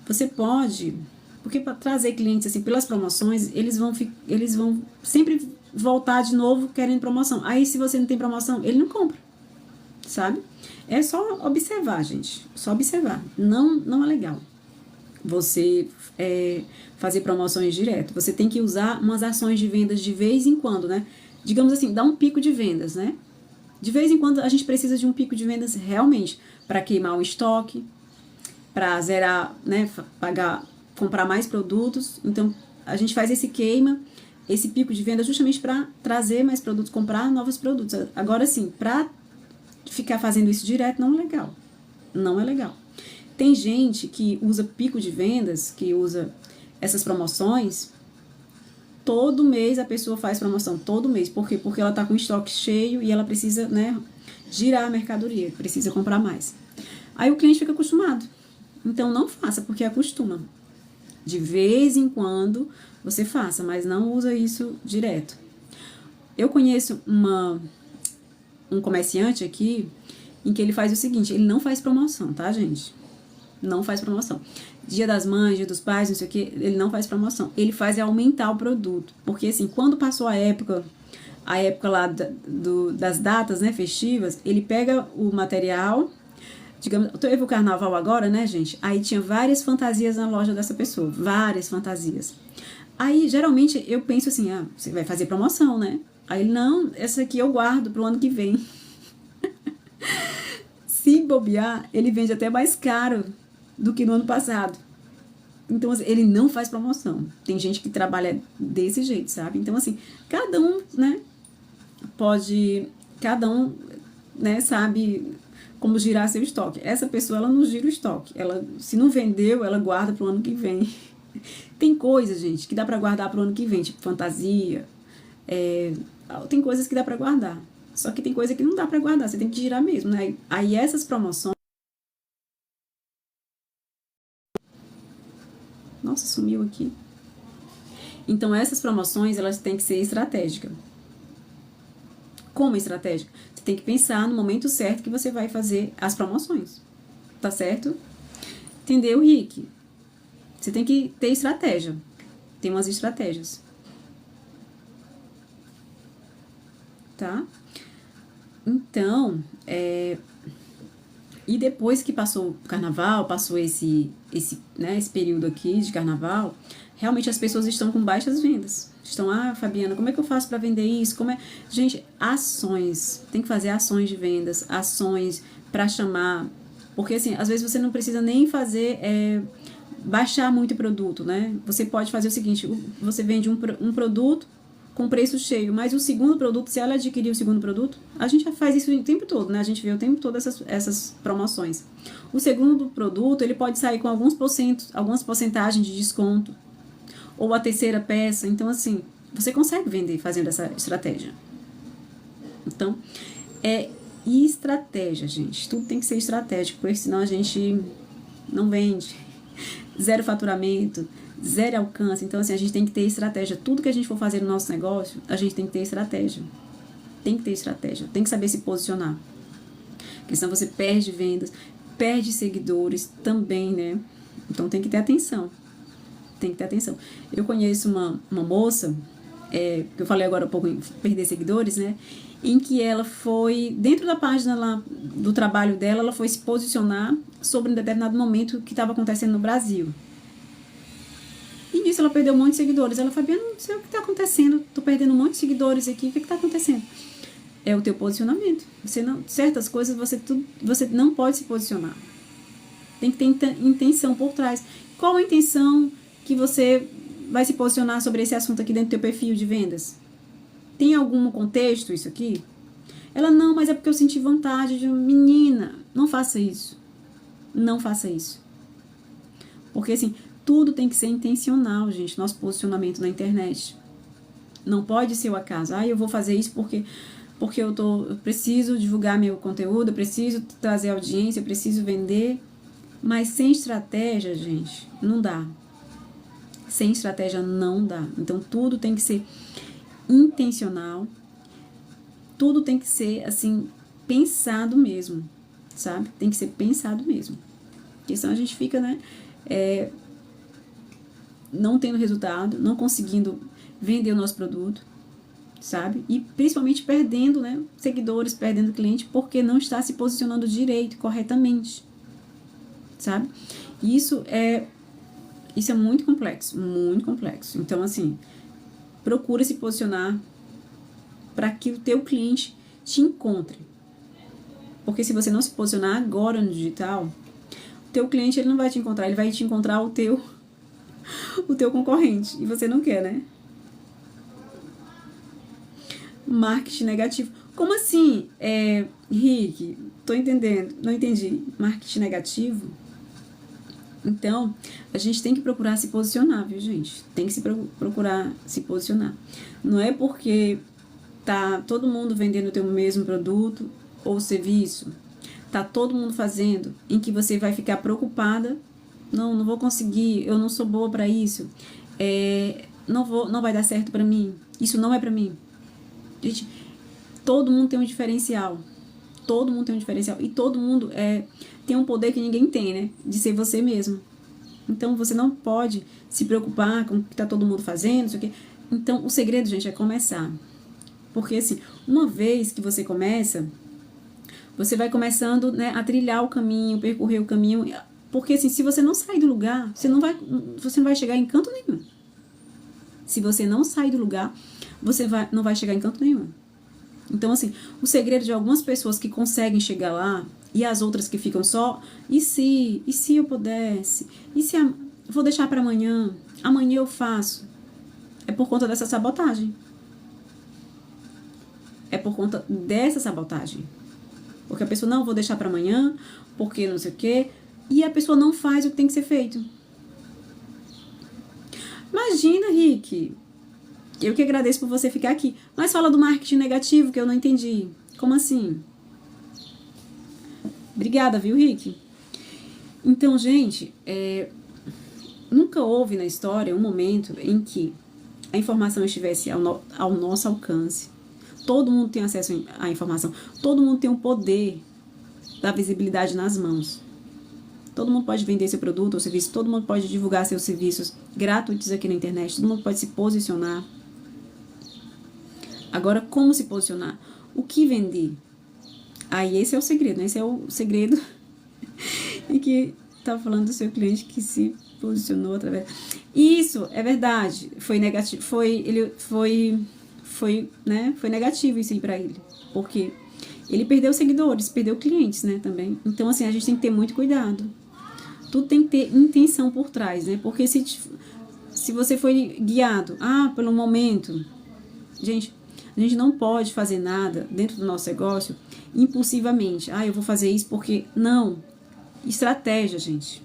Você pode, porque para trazer clientes assim, pelas promoções, eles vão sempre voltar de novo querendo promoção. Aí se você não tem promoção, ele não compra, sabe? É só observar, gente, só observar. Não é legal. você fazer promoções direto. Você tem que usar umas ações de vendas de vez em quando, né? Digamos assim, dá um pico de vendas, né? De vez em quando a gente precisa de um pico de vendas realmente para queimar o estoque, para zerar, né? Comprar mais produtos. Então a gente faz esse queima, esse pico de venda justamente para trazer mais produtos, comprar novos produtos. Agora sim, para ficar fazendo isso direto não é legal. Não é legal. Tem gente que usa pico de vendas, que usa essas promoções. Todo mês a pessoa faz promoção, todo mês. Por quê? Porque ela tá com o estoque cheio e ela precisa, né, girar a mercadoria, precisa comprar mais. Aí o cliente fica acostumado. Então não faça, porque acostuma. De vez em quando você faça, mas não usa isso direto. Eu conheço um comerciante aqui em que ele faz o seguinte, ele não faz promoção, tá, gente? Não faz promoção. Dia das mães, dia dos pais, não sei o que, ele não faz promoção. Ele faz é aumentar o produto. Porque assim, quando passou a época lá das datas, né, festivas, ele pega o material, digamos, teve o carnaval agora, né, gente? Aí tinha várias fantasias na loja dessa pessoa, várias fantasias. Aí, geralmente, eu penso assim, você vai fazer promoção, né? Aí ele, não, essa aqui eu guardo pro ano que vem. Se bobear, ele vende até mais caro do que no ano passado. Então, assim, ele não faz promoção. Tem gente que trabalha desse jeito, sabe? Então, assim, cada um, né, sabe como girar seu estoque. Essa pessoa, ela não gira o estoque. Ela, se não vendeu, ela guarda pro ano que vem. Tem coisas, gente, que dá pra guardar pro ano que vem, tipo fantasia. Tem coisas que dá pra guardar. Só que tem coisa que não dá pra guardar, você tem que girar mesmo, né? Aí essas promoções... Nossa, sumiu aqui. Então, essas promoções, elas têm que ser estratégicas. Como estratégica? Você tem que pensar no momento certo que você vai fazer as promoções. Tá certo? Entendeu, Rick? Você tem que ter estratégia. Tem umas estratégias. Tá? Então, e depois que passou o carnaval, passou esse período aqui de carnaval, realmente as pessoas estão com baixas vendas. Estão, Fabiana, como é que eu faço para vender isso? Gente, ações. Tem que fazer ações de vendas, ações para chamar. Porque, assim, às vezes você não precisa nem fazer, baixar muito produto, né? Você pode fazer o seguinte, você vende um produto com preço cheio, mas o segundo produto, se ela adquirir o segundo produto, a gente já faz isso o tempo todo, né? A gente vê o tempo todo essas promoções. O segundo produto, ele pode sair com algumas porcentagens de desconto, ou a terceira peça. Então, assim, você consegue vender fazendo essa estratégia. Então, estratégia, gente. Tudo tem que ser estratégico, porque senão a gente não vende. Zero faturamento, zero alcance. Então, assim, a gente tem que ter estratégia. Tudo que a gente for fazer no nosso negócio, a gente tem que ter estratégia. Tem que ter estratégia. Tem que saber se posicionar. Porque senão você perde vendas, perde seguidores também, né? Então, tem que ter atenção. Tem que ter atenção. Eu conheço uma moça, que eu falei agora há pouco em perder seguidores, né? Em que ela foi, dentro da página lá do trabalho dela, ela foi se posicionar sobre um determinado momento que estava acontecendo no Brasil. E nisso ela perdeu um monte de seguidores. Ela, Fabiana, não sei o que está acontecendo, tô perdendo um monte de seguidores aqui, o que está acontecendo? É o teu posicionamento. Certas coisas você não pode se posicionar. Tem que ter intenção por trás. Qual a intenção que você vai se posicionar sobre esse assunto aqui dentro do teu perfil de vendas? Tem algum contexto isso aqui? Ela, não, mas é porque eu senti vontade de... Menina, não faça isso. Não faça isso. Porque, assim, tudo tem que ser intencional, gente, nosso posicionamento na internet. Não pode ser o acaso. Eu vou fazer isso porque eu preciso divulgar meu conteúdo, eu preciso trazer audiência, eu preciso vender. Mas sem estratégia, gente, não dá. Sem estratégia não dá. Então, tudo tem que ser intencional. Tudo tem que ser, assim, pensado mesmo, sabe? Tem que ser pensado mesmo. Porque senão a gente fica, né, não tendo resultado, não conseguindo vender o nosso produto, sabe? E principalmente perdendo, né, seguidores, perdendo cliente, porque não está se posicionando direito, corretamente, sabe? Isso é Isso é muito complexo, muito complexo. Então, assim, procura se posicionar para que o teu cliente te encontre. Porque se você não se posicionar agora no digital, o teu cliente ele não vai te encontrar, ele vai te encontrar o teu concorrente. E você não quer, né? Marketing negativo. Como assim, Rick? Tô entendendo, não entendi. Marketing negativo? Então, a gente tem que procurar se posicionar, viu, gente? Tem que procurar se posicionar. Não é porque tá todo mundo vendendo o teu mesmo produto ou serviço, tá todo mundo fazendo, em que você vai ficar preocupada. Não vou conseguir, eu não sou boa para isso. Não vai dar certo para mim. Isso não é para mim. Gente, todo mundo tem um diferencial. Todo mundo tem um diferencial. E todo mundo tem um poder que ninguém tem, né? De ser você mesmo. Então, você não pode se preocupar com o que tá todo mundo fazendo, isso aqui. Então, o segredo, gente, é começar. Porque, assim, uma vez que você começa, você vai começando, né, a trilhar o caminho, percorrer o caminho. Porque, assim, se você não sair do lugar, você não vai chegar em canto nenhum. Se você não sair do lugar, você não vai chegar em canto nenhum. Então, assim, o segredo de algumas pessoas que conseguem chegar lá e as outras que ficam só, e se eu pudesse? Vou deixar para amanhã eu faço. É por conta dessa sabotagem. É por conta dessa sabotagem. Porque a pessoa, não, vou deixar para amanhã, porque não sei o quê, e a pessoa não faz o que tem que ser feito. Imagina, Rick, eu que agradeço por você ficar aqui, mas fala do marketing negativo que eu não entendi. Como assim? Obrigada, viu, Rick? Então, gente, nunca houve na história um momento em que a informação estivesse ao nosso alcance. Todo mundo tem acesso à informação. Todo mundo tem o poder da visibilidade nas mãos. Todo mundo pode vender seu produto ou serviço. Todo mundo pode divulgar seus serviços gratuitos aqui na internet. Todo mundo pode se posicionar. Agora, como se posicionar? O que vender? Aí esse é o segredo, né? Esse é o segredo e que tá falando do seu cliente que se posicionou através. Isso é verdade. Foi negativo. Foi negativo isso aí pra ele. Porque ele perdeu seguidores, perdeu clientes, né? Também. Então, assim, a gente tem que ter muito cuidado. Tudo tem que ter intenção por trás, né? Porque se você foi guiado, pelo momento, gente, a gente não pode fazer nada dentro do nosso negócio impulsivamente. Eu vou fazer isso porque... Não. Estratégia, gente.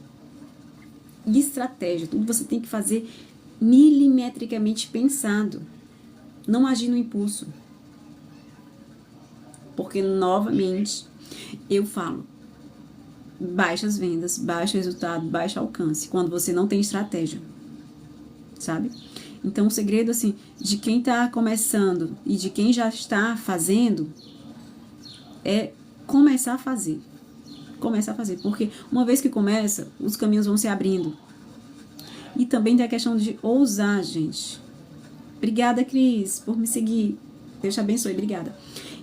Estratégia. Tudo você tem que fazer milimetricamente pensado. Não agir no impulso. Porque, novamente, eu falo, baixas vendas, baixo resultado, baixo alcance, quando você não tem estratégia, sabe? Então, o segredo, assim, de quem tá começando e de quem já está fazendo é começar a fazer. Começar a fazer, porque uma vez que começa, os caminhos vão se abrindo. E também tem a questão de ousar, gente. Obrigada, Cris, por me seguir. Deus te abençoe, obrigada.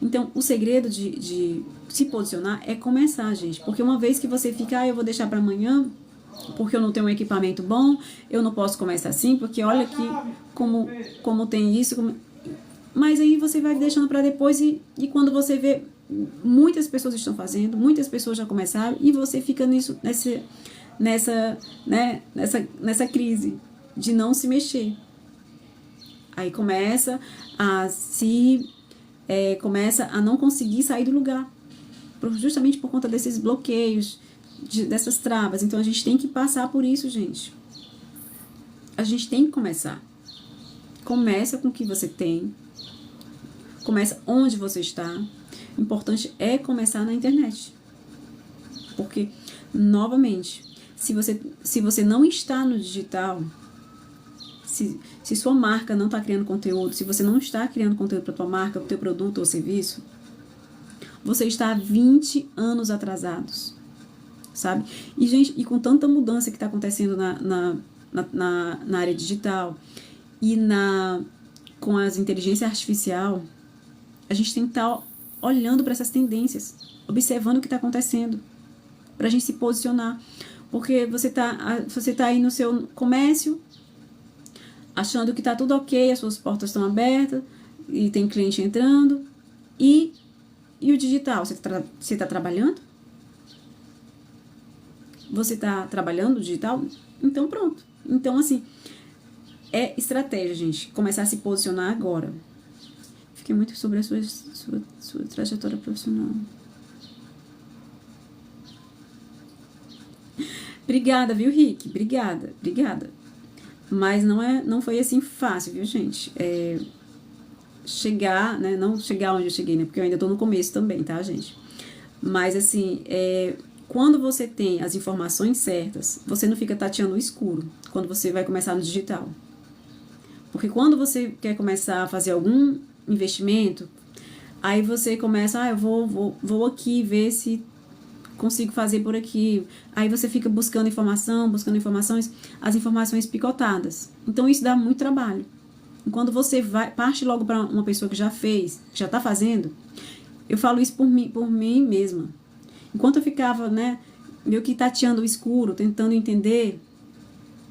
Então, o segredo de se posicionar é começar, gente. Porque uma vez que você fica, eu vou deixar para amanhã, porque eu não tenho um equipamento bom, eu não posso começar assim, porque olha aqui como tem isso. Mas aí você vai deixando para depois e quando você vê, muitas pessoas estão fazendo, muitas pessoas já começaram e você fica nessa crise de não se mexer. Aí começa a não conseguir sair do lugar, justamente por conta desses bloqueios, dessas travas. Então a gente tem que passar por isso, gente. A gente tem que começar. Começa com o que você tem. Começa onde você está. O importante é começar na internet. Porque, novamente, se você não está no digital, se sua marca não está criando conteúdo, se você não está criando conteúdo para tua marca, para o teu produto ou serviço, você está 20 anos atrasados, sabe? E, gente, e com tanta mudança que está acontecendo na área digital e com as inteligências artificiais, a gente tem que estar olhando para essas tendências, observando o que está acontecendo, para a gente se posicionar. Porque você tá aí no seu comércio, achando que tá tudo ok, as suas portas estão abertas, e tem cliente entrando, e o digital, você tá trabalhando? Você tá trabalhando digital? Então pronto. Então assim, é estratégia, gente, começar a se posicionar agora. Fiquei muito sobre a sua trajetória profissional. Obrigada, viu, Rick? Obrigada. Mas não foi assim fácil, viu, gente? Chegar, né? Não chegar onde eu cheguei, né? Porque eu ainda tô no começo também, tá, gente? Mas assim, quando você tem as informações certas, você não fica tateando o escuro quando você vai começar no digital. Porque quando você quer começar a fazer algum investimento, aí você começa, eu vou aqui ver se consigo fazer por aqui. Aí você fica buscando informações, as informações picotadas. Então isso dá muito trabalho. E quando você parte logo para uma pessoa que já fez, que já está fazendo, eu falo isso por mim mesma. Enquanto eu ficava, né, meio que tateando o escuro, tentando entender,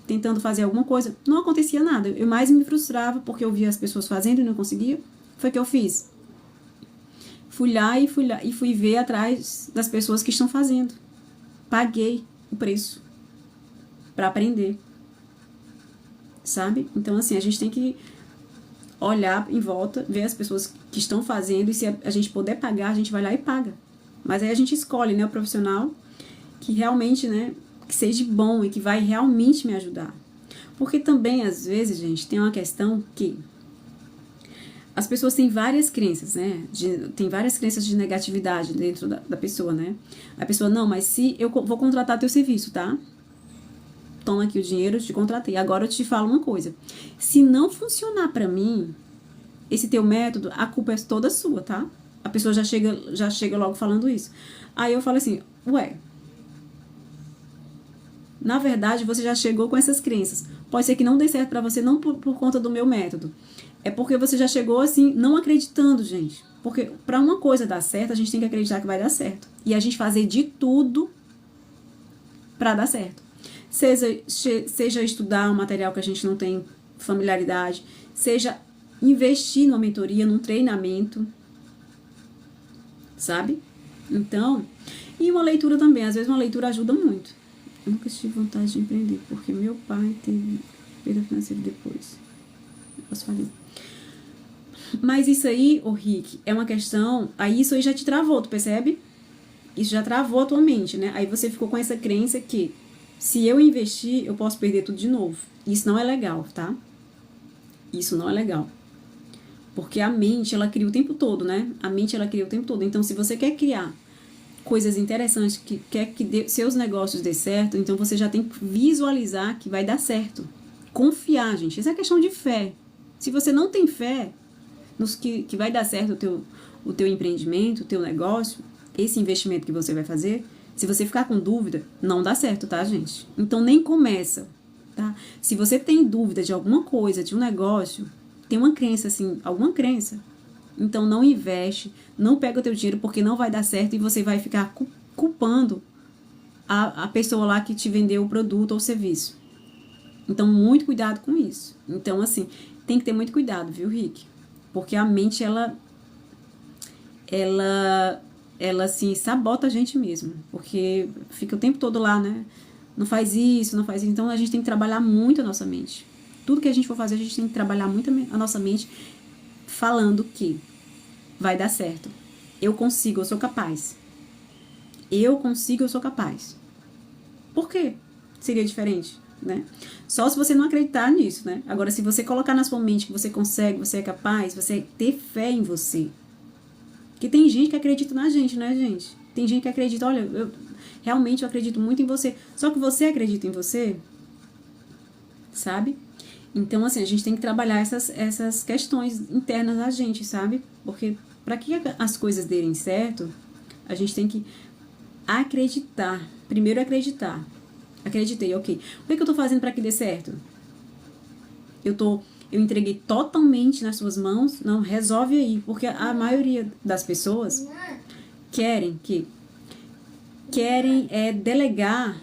tentando fazer alguma coisa, não acontecia nada. Eu mais me frustrava porque eu via as pessoas fazendo e não conseguia. Foi o que eu fiz. Fui lá e fui ver atrás das pessoas que estão fazendo. Paguei o preço para aprender. Sabe? Então, assim, a gente tem que olhar em volta, ver as pessoas que estão fazendo, e se a gente puder pagar, a gente vai lá e paga. Mas aí a gente escolhe, né, o profissional que realmente, né, que seja bom e que vai realmente me ajudar. Porque também, às vezes, gente, tem uma questão que as pessoas têm várias crenças, né? Tem várias crenças de negatividade dentro da pessoa, né? A pessoa, não, mas se eu vou contratar teu serviço, tá? Toma aqui o dinheiro, eu te contratei. Agora eu te falo uma coisa. Se não funcionar pra mim, esse teu método, a culpa é toda sua, tá? A pessoa já chega logo falando isso. Aí eu falo assim, na verdade, você já chegou com essas crenças. Pode ser que não dê certo pra você, não por conta do meu método. É porque você já chegou assim, não acreditando, gente. Porque pra uma coisa dar certo, a gente tem que acreditar que vai dar certo. E a gente fazer de tudo pra dar certo. Seja estudar um material que a gente não tem familiaridade, seja investir numa mentoria, num treinamento, sabe? Então, e uma leitura também. Às vezes uma leitura ajuda muito. Eu nunca tive vontade de empreender, porque meu pai teve perda financeira depois. Eu posso falar. Mas isso aí, Rick, é uma questão... Aí isso aí já te travou, tu percebe? Isso já travou a tua mente, né? Aí você ficou com essa crença que se eu investir, eu posso perder tudo de novo. Isso não é legal, tá? Isso não é legal. Porque a mente, ela cria o tempo todo, né? A mente, ela cria o tempo todo. Então, se você quer criar coisas interessantes, que quer que seus negócios dê certo, então você já tem que visualizar que vai dar certo. Confiar, gente. Isso é questão de fé. Se você não tem fé nos que vai dar certo o teu empreendimento, o teu negócio, esse investimento que você vai fazer, se você ficar com dúvida, não dá certo, tá, gente? Então nem começa, tá? Se você tem dúvida de alguma coisa, de um negócio, tem uma crença assim, alguma crença, então não investe, não pega o teu dinheiro porque não vai dar certo e você vai ficar culpando a pessoa lá que te vendeu o produto ou o serviço. Então, muito cuidado com isso. Então, assim, tem que ter muito cuidado, viu, Rick? Porque a mente, ela assim, sabota a gente mesmo. Porque fica o tempo todo lá, né? Não faz isso, não faz isso. Então, a gente tem que trabalhar muito a nossa mente. Tudo que a gente for fazer, a gente tem que trabalhar muito a nossa mente falando que vai dar certo. Eu consigo, eu sou capaz. Eu consigo, eu sou capaz. Por quê? Seria diferente, né? Só se você não acreditar nisso, né? Agora, se você colocar na sua mente que você consegue, você é capaz, você ter fé em você. Porque tem gente que acredita na gente, né, gente? Tem gente que acredita, olha, realmente eu acredito muito em você. Só que você acredita em você, sabe? Então, assim, a gente tem que trabalhar essas questões internas da gente, sabe? Porque para que as coisas derem certo, a gente tem que acreditar. Primeiro acreditar. Acreditei, ok. O que eu tô fazendo para que dê certo? Eu entreguei totalmente nas suas mãos. Não, resolve aí. Porque a maioria das pessoas querem delegar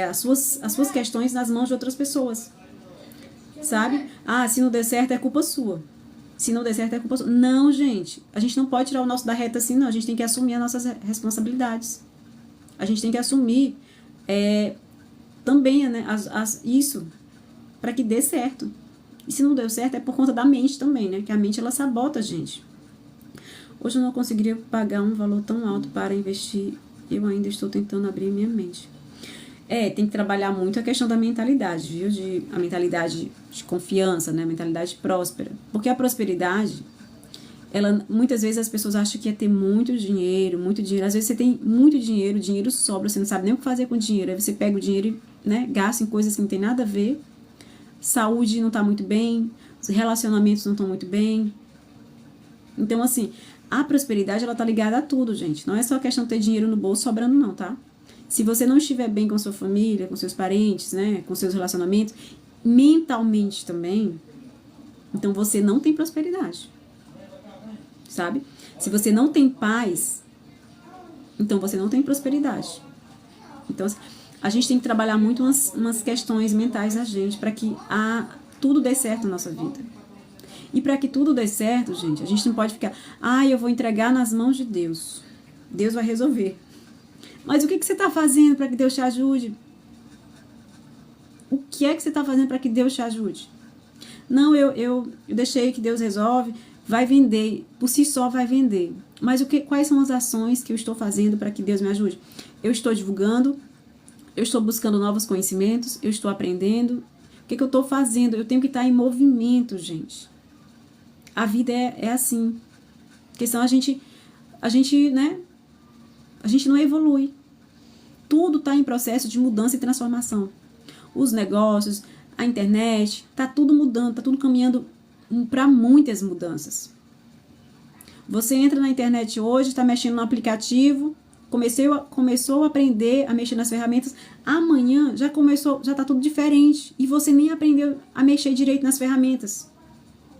as suas questões nas mãos de outras pessoas, sabe? Ah, se não der certo é culpa sua. Se não der certo é culpa sua. Não, gente. A gente não pode tirar o nosso da reta assim, não. A gente tem que assumir as nossas responsabilidades. A gente tem que assumir também, né, isso para que dê certo. E se não deu certo é por conta da mente também, né? Que a mente, ela sabota a gente. Hoje eu não conseguiria pagar um valor tão alto para investir. Eu ainda estou tentando abrir minha mente. Tem que trabalhar muito a questão da mentalidade, viu? A mentalidade de confiança, né? A mentalidade próspera. Porque a prosperidade, muitas vezes as pessoas acham que é ter muito dinheiro. Às vezes você tem muito dinheiro, o dinheiro sobra, você não sabe nem o que fazer com o dinheiro. Aí você pega o dinheiro e, né, gasta em coisas que não tem nada a ver. Saúde não tá muito bem, os relacionamentos não estão muito bem. Então, assim, a prosperidade, ela tá ligada a tudo, gente. Não é só a questão de ter dinheiro no bolso sobrando, não, tá? Se você não estiver bem com sua família, com seus parentes, né, com seus relacionamentos, mentalmente também, então você não tem prosperidade, sabe? Se você não tem paz, então você não tem prosperidade. Então, a gente tem que trabalhar muito umas questões mentais da gente para que tudo dê certo na nossa vida. E para que tudo dê certo, gente, a gente não pode ficar, eu vou entregar nas mãos de Deus. Deus vai resolver. Mas o que você está fazendo para que Deus te ajude? O que é que você está fazendo para que Deus te ajude? Não, eu deixei que Deus resolve, vai vender, por si só vai vender. Mas quais são as ações que eu estou fazendo para que Deus me ajude? Eu estou divulgando, eu estou buscando novos conhecimentos, eu estou aprendendo. O que eu estou fazendo? Eu tenho que estar em movimento, gente. A vida é assim. Porque senão a gente, né? A gente não evolui. Tudo está em processo de mudança e transformação. Os negócios, a internet, está tudo mudando, está tudo caminhando para muitas mudanças. Você entra na internet hoje, está mexendo no aplicativo, começou a aprender a mexer nas ferramentas, amanhã já está tudo diferente. E você nem aprendeu a mexer direito nas ferramentas,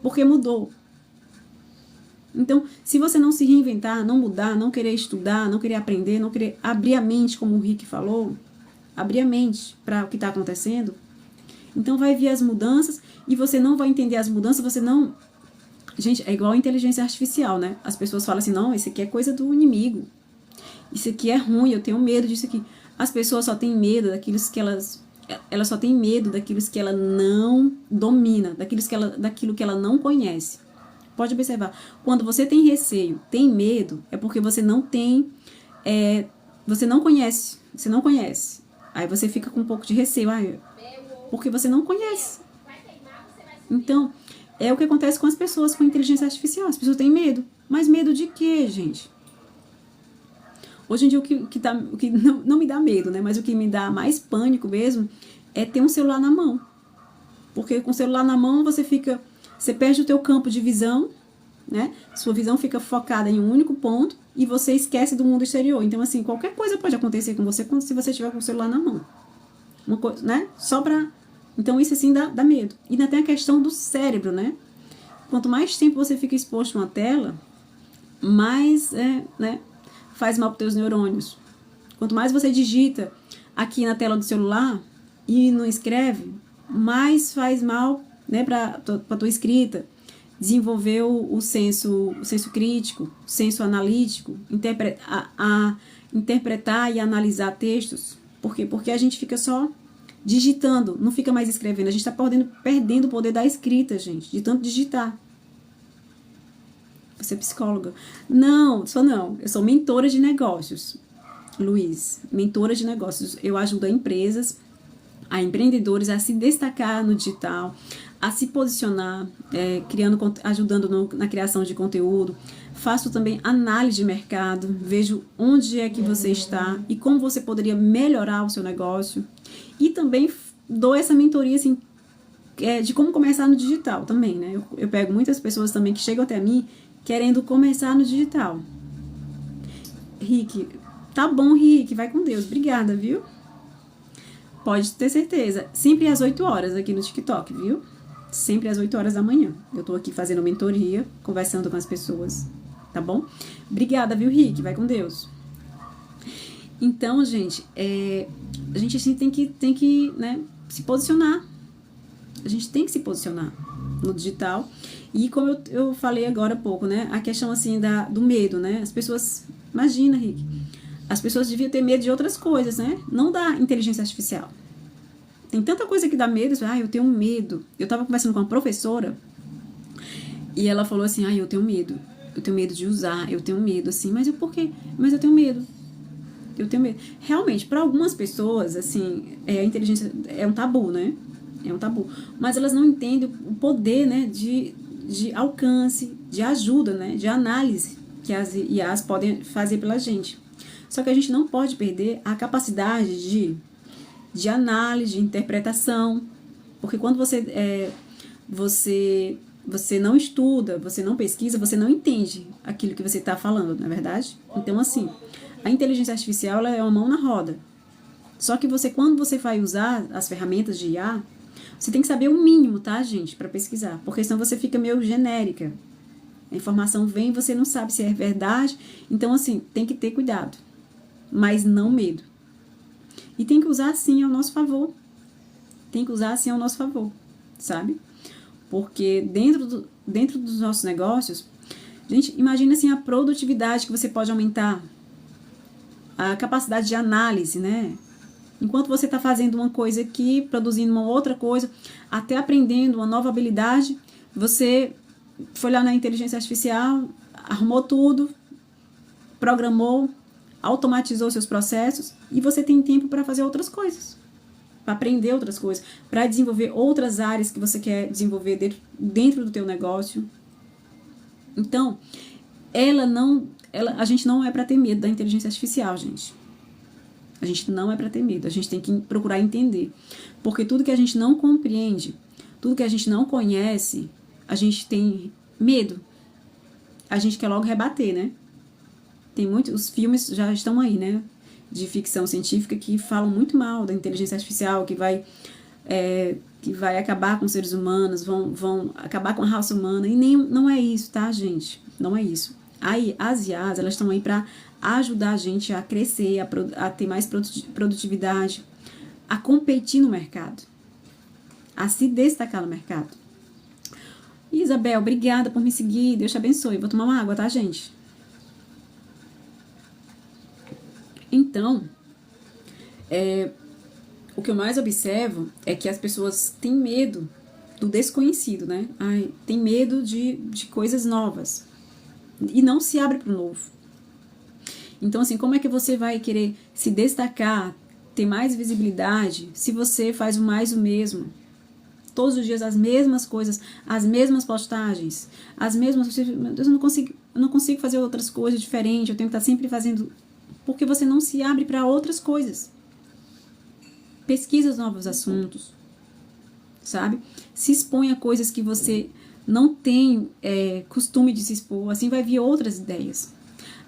porque mudou. Então, se você não se reinventar, não mudar, não querer estudar, não querer aprender, não querer abrir a mente, como o Rick falou, abrir a mente para o que está acontecendo, então vai vir as mudanças e você não vai entender as mudanças, você não... Gente, é igual a inteligência artificial, né? As pessoas falam assim, não, isso aqui é coisa do inimigo. Isso aqui é ruim, eu tenho medo disso aqui. As pessoas só têm medo daquilo que elas só têm medo daquilo que ela não domina, daquilo que ela não conhece. Pode observar, quando você tem receio, tem medo, é porque você não tem, você não conhece. Aí você fica com um pouco de receio, porque você não conhece. Então, é o que acontece com as pessoas com inteligência artificial. As pessoas têm medo. Mas medo de quê, gente? Hoje em dia, o que não me dá medo, né? Mas o que me dá mais pânico mesmo é ter um celular na mão. Porque com o celular na mão, você perde o teu campo de visão, né? Sua visão fica focada em um único ponto e você esquece do mundo exterior. Então, assim, qualquer coisa pode acontecer com você se você tiver com o celular na mão. Uma coisa, né? Então, isso, assim, dá medo. E ainda tem a questão do cérebro, né? Quanto mais tempo você fica exposto a uma tela, mais, né? Faz mal para os teus neurônios. Quanto mais você digita aqui na tela do celular e não escreve, mais faz mal, né, para a tua escrita. Desenvolver o senso crítico, o senso analítico, interpretar e analisar textos. Por quê? Porque a gente fica só digitando, não fica mais escrevendo. A gente está perdendo o poder da escrita, gente, de tanto digitar. Você é psicóloga? Não. Eu sou mentora de negócios, Luiz. Mentora de negócios. Eu ajudo empresas, a empreendedores a se destacar no digital, a se posicionar, ajudando na criação de conteúdo. Faço também análise de mercado, vejo onde é que você está e como você poderia melhorar o seu negócio. E também dou essa mentoria assim, de como começar no digital também, né? Eu pego muitas pessoas também que chegam até mim querendo começar no digital. Rick, tá bom, Rick, vai com Deus. Obrigada, viu? Pode ter certeza. Sempre às 8 horas aqui no TikTok, viu? Sempre às 8 horas da manhã. Eu tô aqui fazendo mentoria, conversando com as pessoas, tá bom? Obrigada, viu, Rick? Vai com Deus. Então, gente, a gente assim, tem que né, se posicionar. A gente tem que se posicionar no digital. E como eu falei agora há pouco, né? A questão assim do medo, né? As pessoas, imagina, Rick, as pessoas deviam ter medo de outras coisas, né? Não da inteligência artificial. Tem tanta coisa que dá medo, eu tenho medo. Eu tava conversando com uma professora e ela falou assim, eu tenho medo. Eu tenho medo de usar, eu tenho medo, assim, mas por quê? Mas eu tenho medo. Eu tenho medo. Realmente, para algumas pessoas, assim, a inteligência é um tabu, né? É um tabu. Mas elas não entendem o poder, né, de alcance, de ajuda, né, de análise que as IAs podem fazer pela gente. Só que a gente não pode perder a capacidade de análise, de interpretação, porque quando você não estuda, você não pesquisa, você não entende aquilo que você está falando, não é verdade? Então, assim, a inteligência artificial ela é uma mão na roda. Só que quando você vai usar as ferramentas de IA, você tem que saber o mínimo, tá, gente, para pesquisar, porque senão você fica meio genérica. A informação vem e você não sabe se é verdade. Então, assim, tem que ter cuidado, mas não medo. E tem que usar, assim, ao nosso favor. Tem que usar, assim, ao nosso favor, sabe? Porque dentro dos nossos negócios, gente, imagina, assim, a produtividade que você pode aumentar, a capacidade de análise, né? Enquanto você está fazendo uma coisa aqui, produzindo uma outra coisa, até aprendendo uma nova habilidade, você foi lá na inteligência artificial, arrumou tudo, programou, automatizou seus processos e você tem tempo para fazer outras coisas, para aprender outras coisas, para desenvolver outras áreas que você quer desenvolver dentro do teu negócio. Então, a gente não é para ter medo da inteligência artificial, gente. A gente não é para ter medo, a gente tem que procurar entender. Porque tudo que a gente não compreende, tudo que a gente não conhece, a gente tem medo. A gente quer logo rebater, né? Tem os filmes já estão aí, né? De ficção científica que falam muito mal da inteligência artificial, que vai acabar com os seres humanos, vão acabar com a raça humana. E não é isso, tá, gente? Não é isso. Aí, as IAs, elas estão aí para ajudar a gente a crescer, a ter mais produtividade, a competir no mercado, a se destacar no mercado. Isabel, obrigada por me seguir, Deus te abençoe. Vou tomar uma água, tá, gente? Então, o que eu mais observo é que as pessoas têm medo do desconhecido, né? Tem medo de coisas novas e não se abre para o novo. Então, assim, como é que você vai querer se destacar, ter mais visibilidade, se você faz mais o mesmo? Todos os dias as mesmas coisas, as mesmas postagens, as mesmas... Meu Deus, eu não consigo fazer outras coisas diferentes, eu tenho que estar sempre fazendo... Porque você não se abre para outras coisas. Pesquisa os novos assuntos, sabe? Se expõe a coisas que você não tem costume de se expor, assim vai vir outras ideias.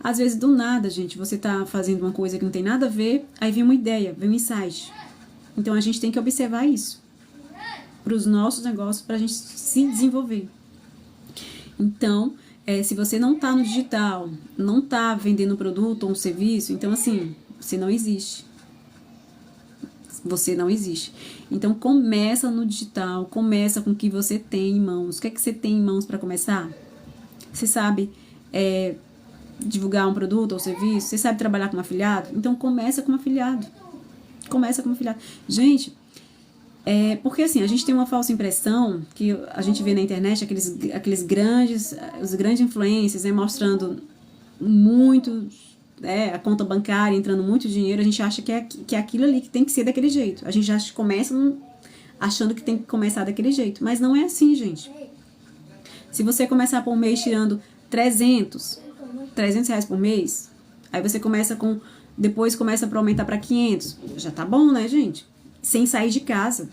Às vezes, do nada, gente, você tá fazendo uma coisa que não tem nada a ver, aí vem uma ideia, vem um insight. Então, a gente tem que observar isso para os nossos negócios, para a gente se desenvolver. Então, se você não tá no digital, não tá vendendo um produto ou um serviço, então, assim, você não existe. Você não existe. Então, começa no digital, começa com o que você tem em mãos. O que é que você tem em mãos para começar? Você sabe... divulgar um produto ou serviço, você sabe trabalhar como afiliado? Então começa como afiliado. Começa como afiliado. Gente, porque assim, a gente tem uma falsa impressão que a gente vê na internet, aqueles os grandes influencers, né, mostrando muito, a conta bancária, entrando muito dinheiro, a gente acha que é aquilo ali que tem que ser daquele jeito. A gente já começa achando que tem que começar daquele jeito. Mas não é assim, gente. Se você começar por um mês tirando 300 reais por mês, aí você depois começa para aumentar para 500, já tá bom, né, gente? Sem sair de casa,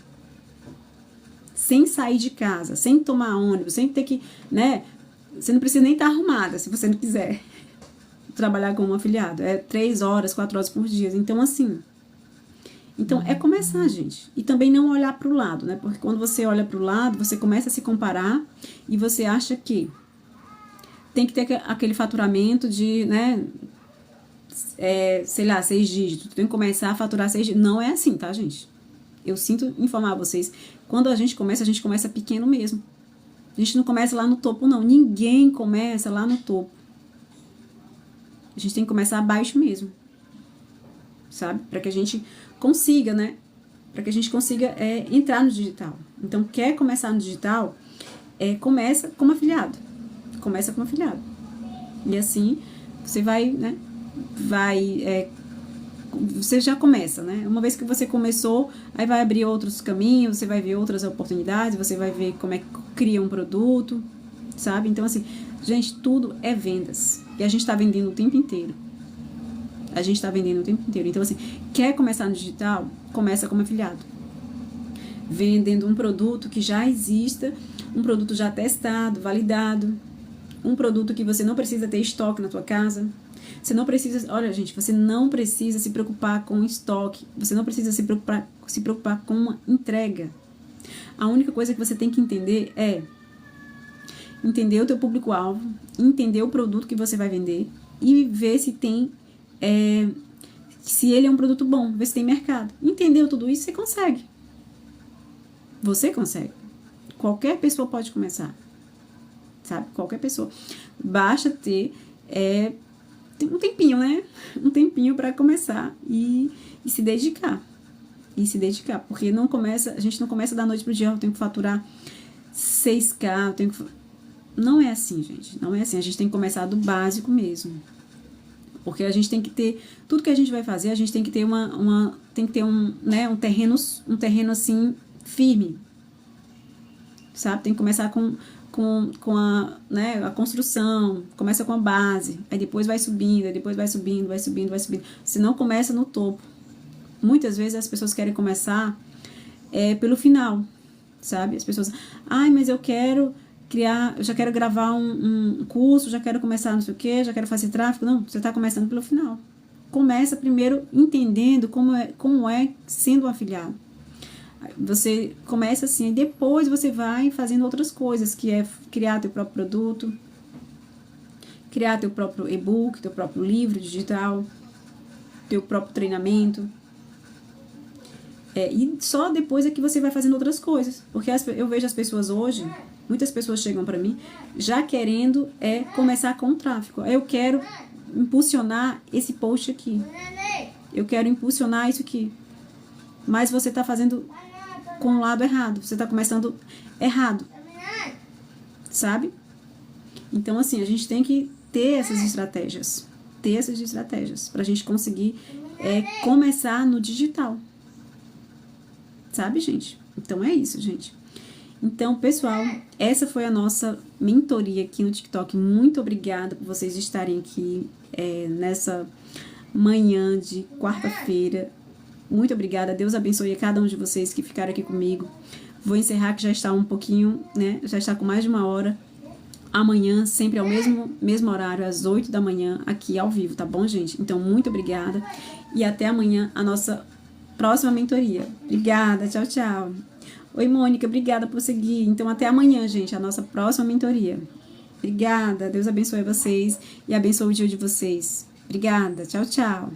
sem tomar ônibus, sem ter que, né, você não precisa nem estar arrumada, se você não quiser trabalhar como afiliado, 3 horas, 4 horas por dia, então assim, é começar, gente, e também não olhar para o lado, né, porque quando você olha para o lado, você começa a se comparar e você acha que tem que ter aquele faturamento de, né, sei lá, 6 dígitos, tu tem que começar a faturar 6 dígitos. Não é assim, tá, gente? Eu sinto informar vocês, quando a gente começa pequeno mesmo. A gente não começa lá no topo, não. Ninguém começa lá no topo. A gente tem que começar abaixo mesmo. Sabe? Para que a gente consiga, né? Para que a gente consiga entrar no digital. Então, quer começar no digital, começa como afiliado. Começa como afiliado. E assim, você vai, né? Você já começa, né? Uma vez que você começou, aí vai abrir outros caminhos, você vai ver outras oportunidades, você vai ver como é que cria um produto, sabe? Então, assim, gente, tudo é vendas. E a gente tá vendendo o tempo inteiro. Então, assim, quer começar no digital? Começa como afiliado. Vendendo um produto que já exista, um produto já testado, validado, um produto que você não precisa ter estoque na tua casa. Você não precisa, olha, gente, você não precisa se preocupar com estoque, você não precisa se preocupar com uma entrega. A única coisa que você tem que entender é entender o teu público-alvo, entender o produto que você vai vender e ver se tem, se ele é um produto bom, ver se tem mercado. Entendeu tudo isso, você consegue. Você consegue. Qualquer pessoa pode começar, sabe? Qualquer pessoa. Basta ter um tempinho, né? Um tempinho para começar e se dedicar. Porque a gente não começa da noite pro dia, eu tenho que faturar 6K, Não é assim, gente. Não é assim. A gente tem que começar do básico mesmo. Porque a gente tem que ter, tudo que a gente vai fazer, a gente tem que ter tem que ter um terreno assim, firme. Sabe? Tem que começar com a construção, começa com a base, aí depois vai subindo, se não começa no topo. Muitas vezes as pessoas querem começar pelo final, sabe? As pessoas, mas eu quero eu já quero gravar um curso, já quero começar não sei o que, já quero fazer tráfego. Não, você está começando pelo final. Começa primeiro entendendo como é sendo um afiliado. Você começa assim, e depois você vai fazendo outras coisas, que é criar teu próprio produto, criar teu próprio e-book, teu próprio livro digital, teu próprio treinamento. E só depois é que você vai fazendo outras coisas. Porque eu vejo as pessoas hoje, muitas pessoas chegam para mim já querendo começar com o tráfego. Eu quero impulsionar esse post aqui. Eu quero impulsionar isso aqui. Mas você está fazendo com o lado errado. Você está começando errado. Sabe? Então, assim, a gente tem que ter essas estratégias. Para a gente conseguir começar no digital. Sabe, gente? Então, é isso, gente. Então, pessoal, essa foi a nossa mentoria aqui no TikTok. Muito obrigada por vocês estarem aqui nessa manhã de quarta-feira. Muito obrigada. Deus abençoe a cada um de vocês que ficaram aqui comigo. Vou encerrar, que já está um pouquinho, né? Já está com mais de 1 hora. Amanhã, sempre ao mesmo horário, às 8 da manhã, aqui ao vivo, tá bom, gente? Então, muito obrigada. E até amanhã, a nossa próxima mentoria. Obrigada. Tchau, tchau. Oi, Mônica. Obrigada por seguir. Então, até amanhã, gente, a nossa próxima mentoria. Obrigada. Deus abençoe vocês e abençoe o dia de vocês. Obrigada. Tchau, tchau.